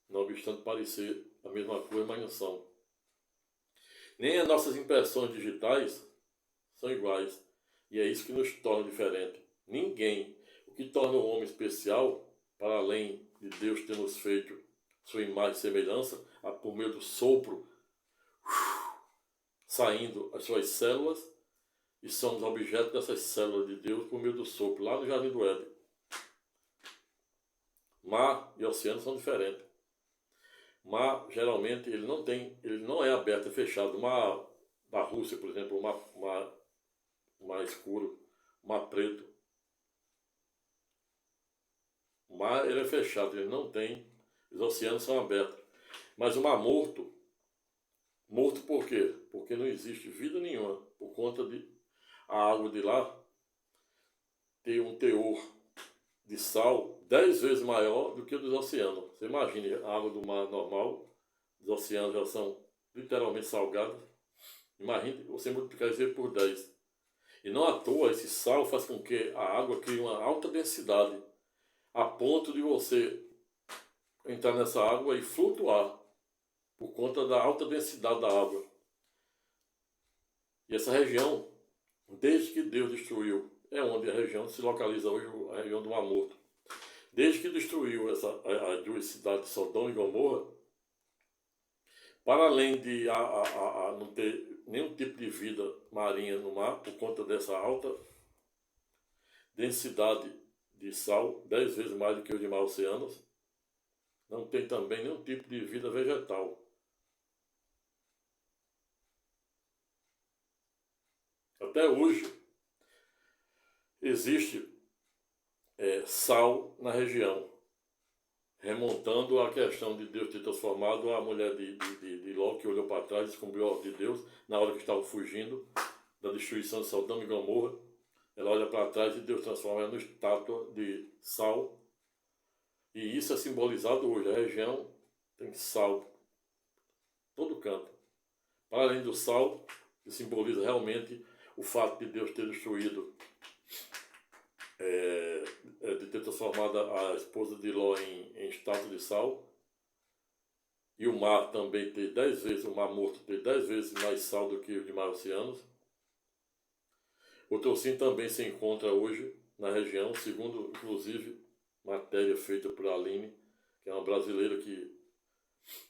Não obstante parecer a mesma coisa, mas não são. Nem as nossas impressões digitais são iguais. E é isso que nos torna diferente. Ninguém. O que torna o homem especial, para além de Deus ter nos feito sua imagem e semelhança, por meio do sopro, saindo as suas células, e somos objeto dessas células de Deus por meio do sopro, lá no Jardim do Éden. Mar e oceano são diferentes. Mar, geralmente, ele não é aberto, é fechado. O mar da Rússia, por exemplo, o mar escuro, o mar preto. O mar, ele é fechado, ele não tem, os oceanos são abertos. Mas o Mar Morto, morto por quê? Porque não existe vida nenhuma, por conta de a água de lá ter um teor de sal 10 vezes maior do que o dos oceanos. Você imagine, a água do mar normal, os oceanos já são literalmente salgados. Imagine você multiplicar isso por 10. E não à toa, esse sal faz com que a água crie uma alta densidade, a ponto de você entrar nessa água e flutuar, por conta da alta densidade da água. E essa região, desde que Deus destruiu, é onde a região se localiza hoje, a região do Mar Morto. Desde que destruiu as duas cidades de Sodoma e Gomorra, para além de não ter nenhum tipo de vida marinha no mar, por conta dessa alta densidade de sal, 10 vezes mais do que os demais oceanos, não tem também nenhum tipo de vida vegetal. Até hoje, existe sal na região, remontando a questão de Deus ter transformado a mulher de Ló, que olhou para trás e descobriu a ordem de Deus, na hora que estavam fugindo da destruição de Sodoma e Gomorra. Ela olha para trás e Deus transforma ela numa estátua de sal. E isso é simbolizado hoje. A região tem sal todo canto. Para além do sal, que simboliza realmente o fato de Deus ter destruído, de ter transformado a esposa de Ló em estátua de sal, e o mar também ter 10 vezes, o Mar Morto ter 10 vezes mais sal do que os demais oceanos. O Tocim também se encontra hoje na região, segundo, inclusive, matéria feita por Aline, que é uma brasileira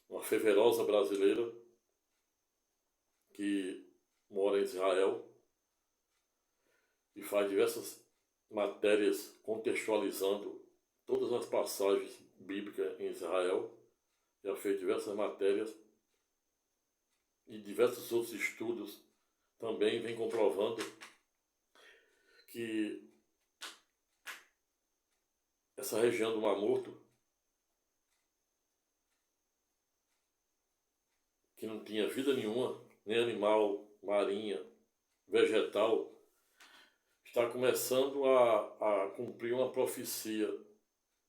uma fervorosa brasileira, que mora em Israel, e faz diversas matérias contextualizando todas as passagens bíblicas em Israel. Já fez diversas matérias e diversos outros estudos também vem comprovando que essa região do Mar Morto, que não tinha vida nenhuma, nem animal, marinha, vegetal, está começando a cumprir uma profecia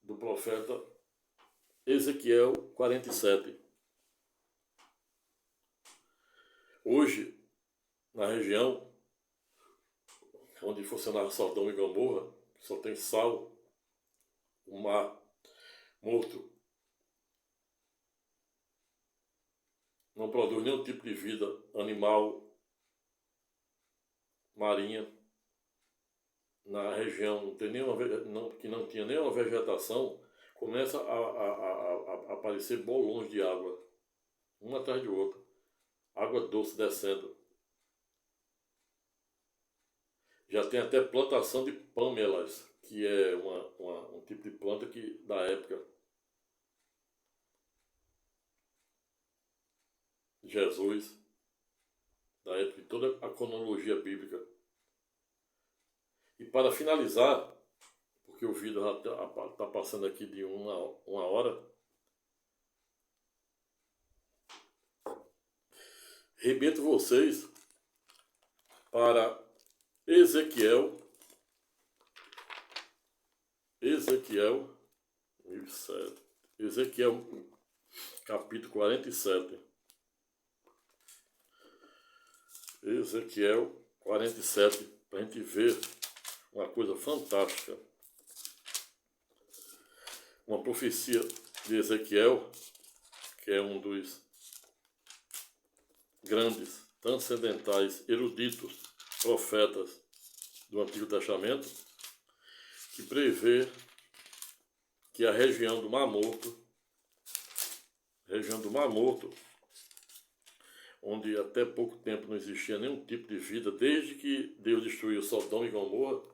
do profeta Ezequiel 47. Hoje, na região onde funcionava Sodoma e Gomorra, só tem sal, o mar morto, não produz nenhum tipo de vida animal, marinha. Na região não tem que não tinha nenhuma vegetação, começa a aparecer bolões de água, um atrás do outro, água doce descendo. Já tem até plantação de pâmelas, que é um tipo de planta que da época de Jesus, da época de toda a cronologia bíblica. E para finalizar, porque o vídeo já está passando aqui de uma hora, remito vocês para Ezequiel 1007. Ezequiel capítulo 47. Ezequiel 47, para a gente ver uma coisa fantástica. Uma profecia de Ezequiel, que é um dos grandes, transcendentais, eruditos, profetas do Antigo Testamento, que prevê que a região do Mar Morto, onde até pouco tempo não existia nenhum tipo de vida, desde que Deus destruiu Sodoma e Gomorra,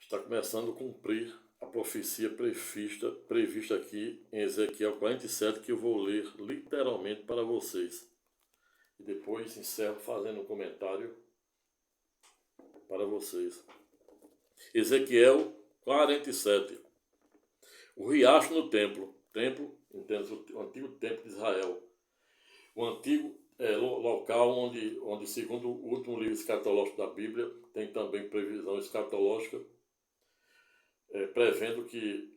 está começando a cumprir a profecia prevista aqui em Ezequiel 47, que eu vou ler literalmente para vocês. E depois encerro fazendo um comentário para vocês. Ezequiel 47. O riacho no templo. Templo, entende, o antigo templo de Israel. O antigo local onde, segundo o último livro escatológico da Bíblia, tem também previsão escatológica, prevendo que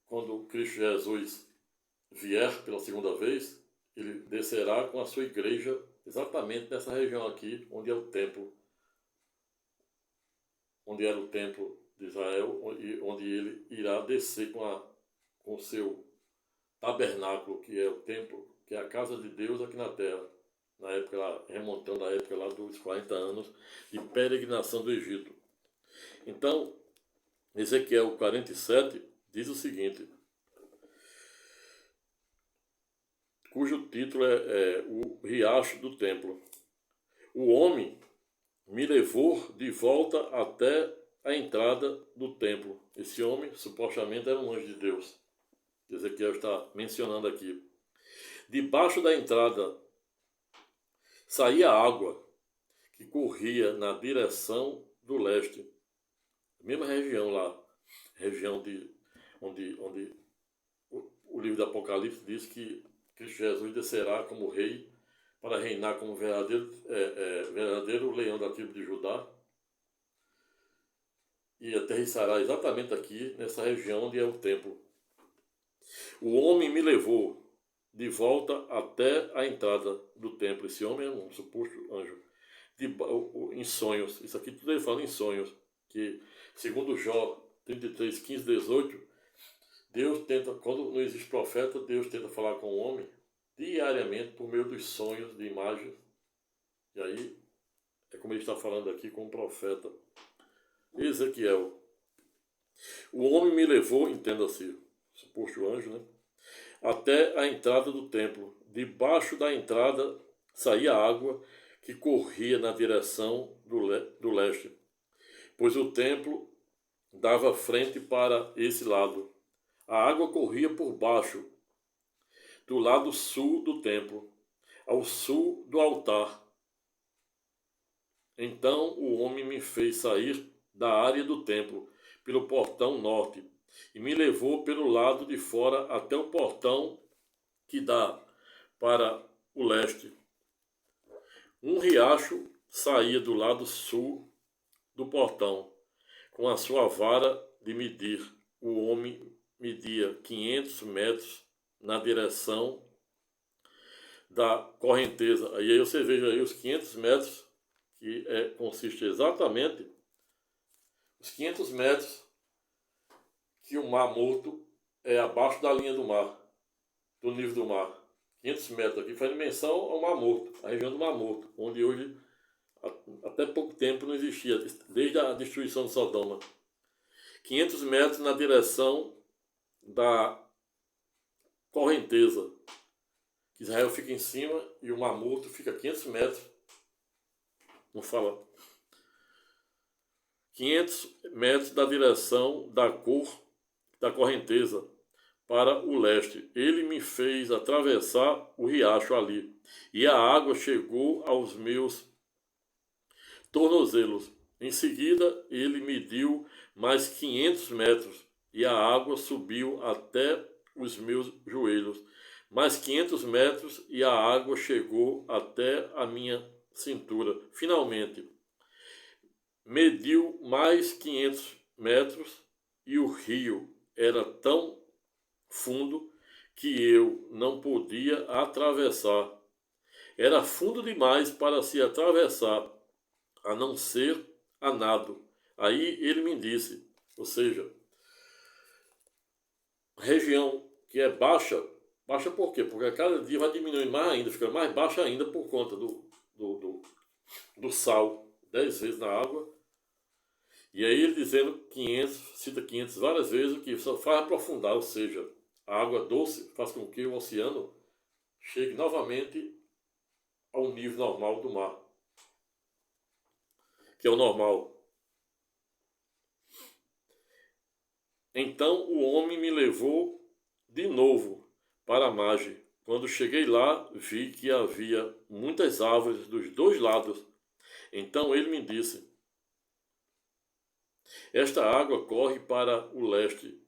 quando Cristo Jesus vier pela segunda vez, ele descerá com a sua igreja exatamente nessa região aqui, onde é o templo, onde era o templo de Israel, onde ele irá descer com o seu tabernáculo, que é o templo, que é a casa de Deus aqui na terra, na época lá, remontando a época lá dos 40 anos de peregrinação do Egito. Então, Ezequiel 47 diz o seguinte, cujo título é o riacho do templo. O homem me levou de volta até a entrada do templo. Esse homem, supostamente, era um anjo de Deus. Ezequiel está mencionando aqui. Debaixo da entrada saía água que corria na direção do leste. Mesma região lá, região onde o livro do Apocalipse diz que Cristo Jesus descerá como rei para reinar como verdadeiro leão da tribo de Judá, e aterrissará exatamente aqui, nessa região onde é o templo. O homem me levou de volta até a entrada do templo. Esse homem é um suposto anjo. Em sonhos, isso aqui tudo ele fala em sonhos, que segundo Jó 33, 15, 18, Deus tenta, quando não existe profeta, Deus tenta falar com o homem diariamente por meio dos sonhos, de imagens. E aí, é como ele está falando aqui com o profeta Ezequiel. O homem me levou, entenda-se, suposto anjo, né? Até a entrada do templo. Debaixo da entrada saía água que corria na direção do leste, pois o templo dava frente para esse lado. A água corria por baixo, do lado sul do templo, ao sul do altar. Então o homem me fez sair da área do templo, pelo portão norte, e me levou pelo lado de fora até o portão que dá para o leste. Um riacho saía do lado sul do portão, com a sua vara de medir. O homem media 500 metros na direção da correnteza. E aí você veja aí os 500 metros, que consiste exatamente os 500 metros que o Mar Morto é abaixo da linha do mar, do nível do mar. 500 metros aqui faz dimensão ao Mar Morto, a região do Mar Morto, onde hoje, até pouco tempo, não existia, desde a destruição de Sodoma. 500 metros na direção da correnteza. Israel fica em cima e o Mar Morto fica a 500 metros. Não fala. 500 metros da direção da cor da correnteza para o leste. Ele me fez atravessar o riacho ali, e a água chegou aos meus tornozelos. Em seguida, ele mediu mais 500 metros, e a água subiu até os meus joelhos. Mais 500 metros, e a água chegou até a minha cintura. Finalmente, mediu mais 500 metros, e o rio era tão fundo que eu não podia atravessar. Era fundo demais para se atravessar, a não ser a nado. Aí ele me disse, ou seja, região que é baixa, baixa por quê? Porque a cada dia vai diminuindo mais ainda, fica mais baixa ainda por conta do sal, 10 vezes na água. E aí ele dizendo 500, cita 500 várias vezes, o que só faz aprofundar, ou seja, a água doce faz com que o oceano chegue novamente ao nível normal do mar, que é o normal. Então o homem me levou de novo para a margem. Quando cheguei lá, vi que havia muitas árvores dos dois lados. Então ele me disse: esta água corre para o leste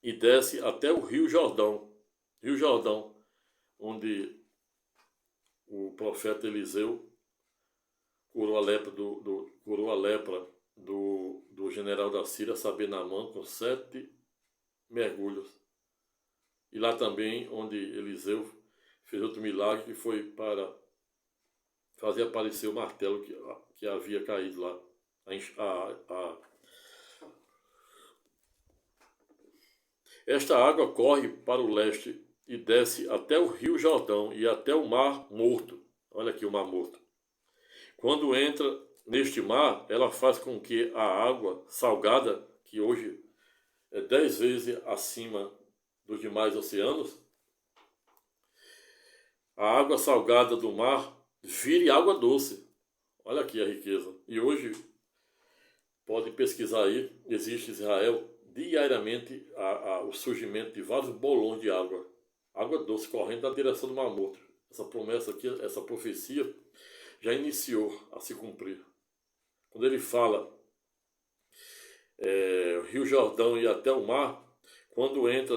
e desce até o Rio Jordão. Rio Jordão, onde o profeta Eliseu curou a lepra do general da Síria, Sabe-Naamã, com 7 mergulhos. E lá também, onde Eliseu fez outro milagre, que foi para fazer aparecer o martelo que havia caído lá. Esta água corre para o leste e desce até o Rio Jordão e até o Mar Morto. Olha aqui o Mar Morto. Quando entra neste mar, ela faz com que a água salgada, que hoje é 10 vezes acima dos demais oceanos, a água salgada do mar vire água doce. Olha aqui a riqueza. E hoje, pode pesquisar aí, existe em Israel diariamente o surgimento de vários bolões de água. Água doce correndo na direção do Mar Morto. Essa promessa aqui, essa profecia, já iniciou a se cumprir. Quando ele fala Rio Jordão e até o mar, quando entra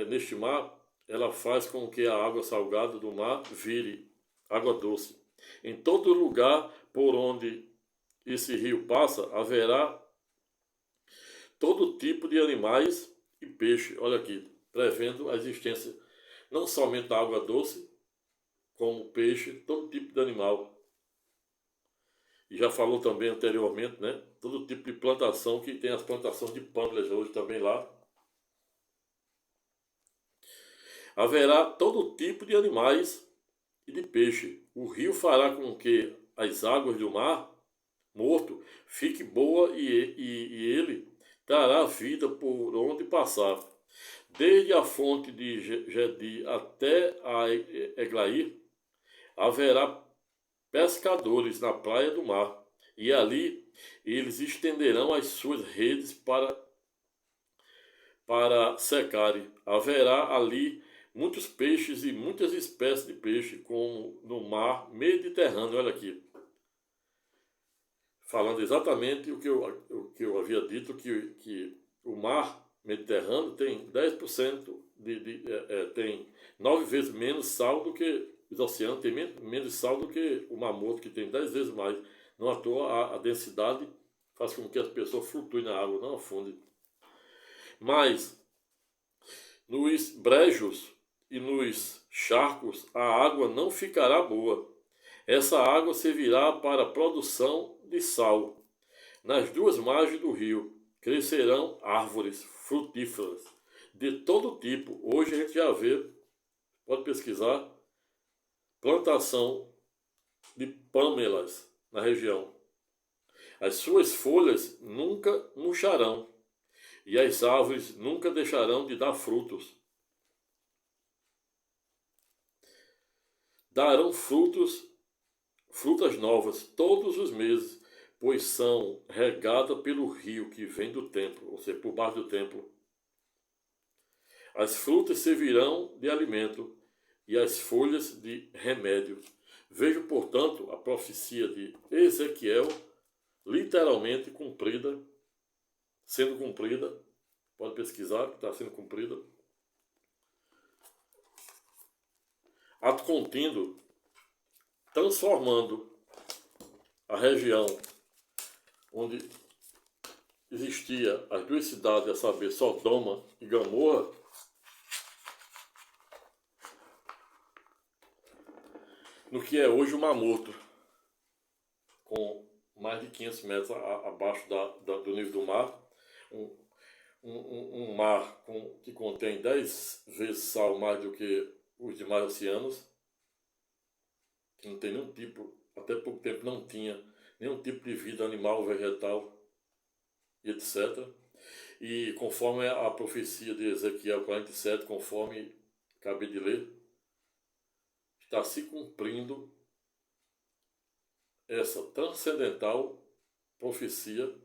neste mar, ela faz com que a água salgada do mar vire água doce. Em todo lugar por onde esse rio passa, haverá todo tipo de animais e peixe. Olha aqui, prevendo a existência não somente da água doce, como peixe, todo tipo de animal. E já falou também anteriormente, né? Todo tipo de plantação, que tem as plantações de pântano hoje também lá. Haverá todo tipo de animais e de peixe. O rio fará com que as águas do Mar Morto fique boa e ele dará vida por onde passar. Desde a fonte de Gedi até a Eglaí, haverá pescadores na praia do mar, e ali eles estenderão as suas redes para secarem. Haverá ali muitos peixes e muitas espécies de peixe, como no mar Mediterrâneo. Olha aqui, falando exatamente o que eu havia dito, que o mar Mediterrâneo tem 10%, tem 9 vezes menos sal do que os oceanos, tem menos sal do que o Mar Morto, que tem 10 vezes mais. Não à toa a densidade faz com que as pessoas flutuem na água, não afundem. Mas nos brejos e nos charcos a água não ficará boa. Essa água servirá para a produção de sal. Nas duas margens do rio crescerão árvores frutíferas de todo tipo. Hoje a gente já vê, pode pesquisar, plantação de pâmelas na região. As suas folhas nunca murcharão e as árvores nunca deixarão de dar frutos. Darão frutas novas todos os meses, pois são regadas pelo rio que vem do templo, ou seja, por baixo do templo. As frutas servirão de alimento e as folhas de remédio. Vejo, portanto, a profecia de Ezequiel literalmente cumprida, sendo cumprida. Pode pesquisar que está sendo cumprida. Ato contínuo, transformando a região onde existia as duas cidades, a saber, Sodoma e Gomorra, no que é hoje o Mar Morto, com mais de 500 metros abaixo do nível do mar, um mar que contém 10 vezes sal mais do que os demais oceanos, que não tem nenhum tipo, até pouco tempo não tinha nenhum tipo de vida animal, vegetal e etc. E conforme a profecia de Ezequiel 47, conforme acabei de ler, está se cumprindo essa transcendental profecia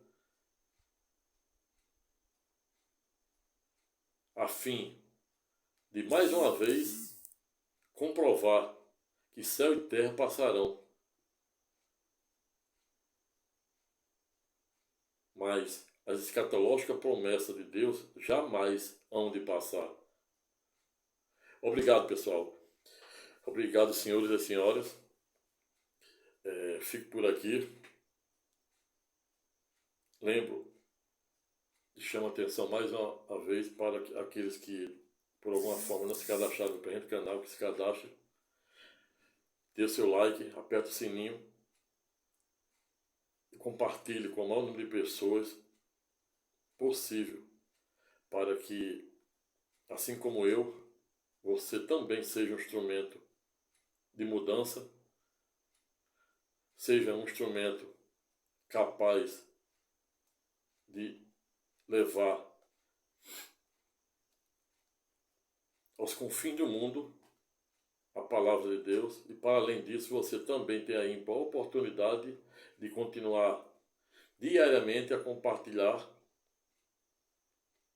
a fim de, mais uma vez, comprovar que céu e terra passarão, mas as escatológicas promessas de Deus jamais hão de passar. Obrigado, pessoal. Obrigado, senhores e senhoras. Fico por aqui. Lembro e chamo a atenção mais uma vez para aqueles que, por alguma forma, não se cadastraram no presente canal, que se cadastrem. Dê seu like, aperte o sininho e compartilhe com o maior número de pessoas possível, para que, assim como eu, você também seja um instrumento de mudança, seja um instrumento capaz de levar aos confins do mundo a palavra de Deus, e para além disso você também tem aí a oportunidade de continuar diariamente a compartilhar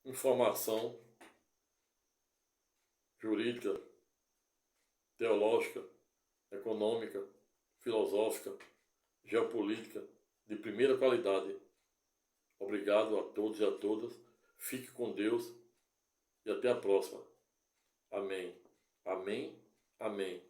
informação jurídica, teológica, econômica, filosófica, geopolítica de primeira qualidade. Obrigado a todos e a todas. Fique com Deus e até a próxima. Amém. Amém. Amém.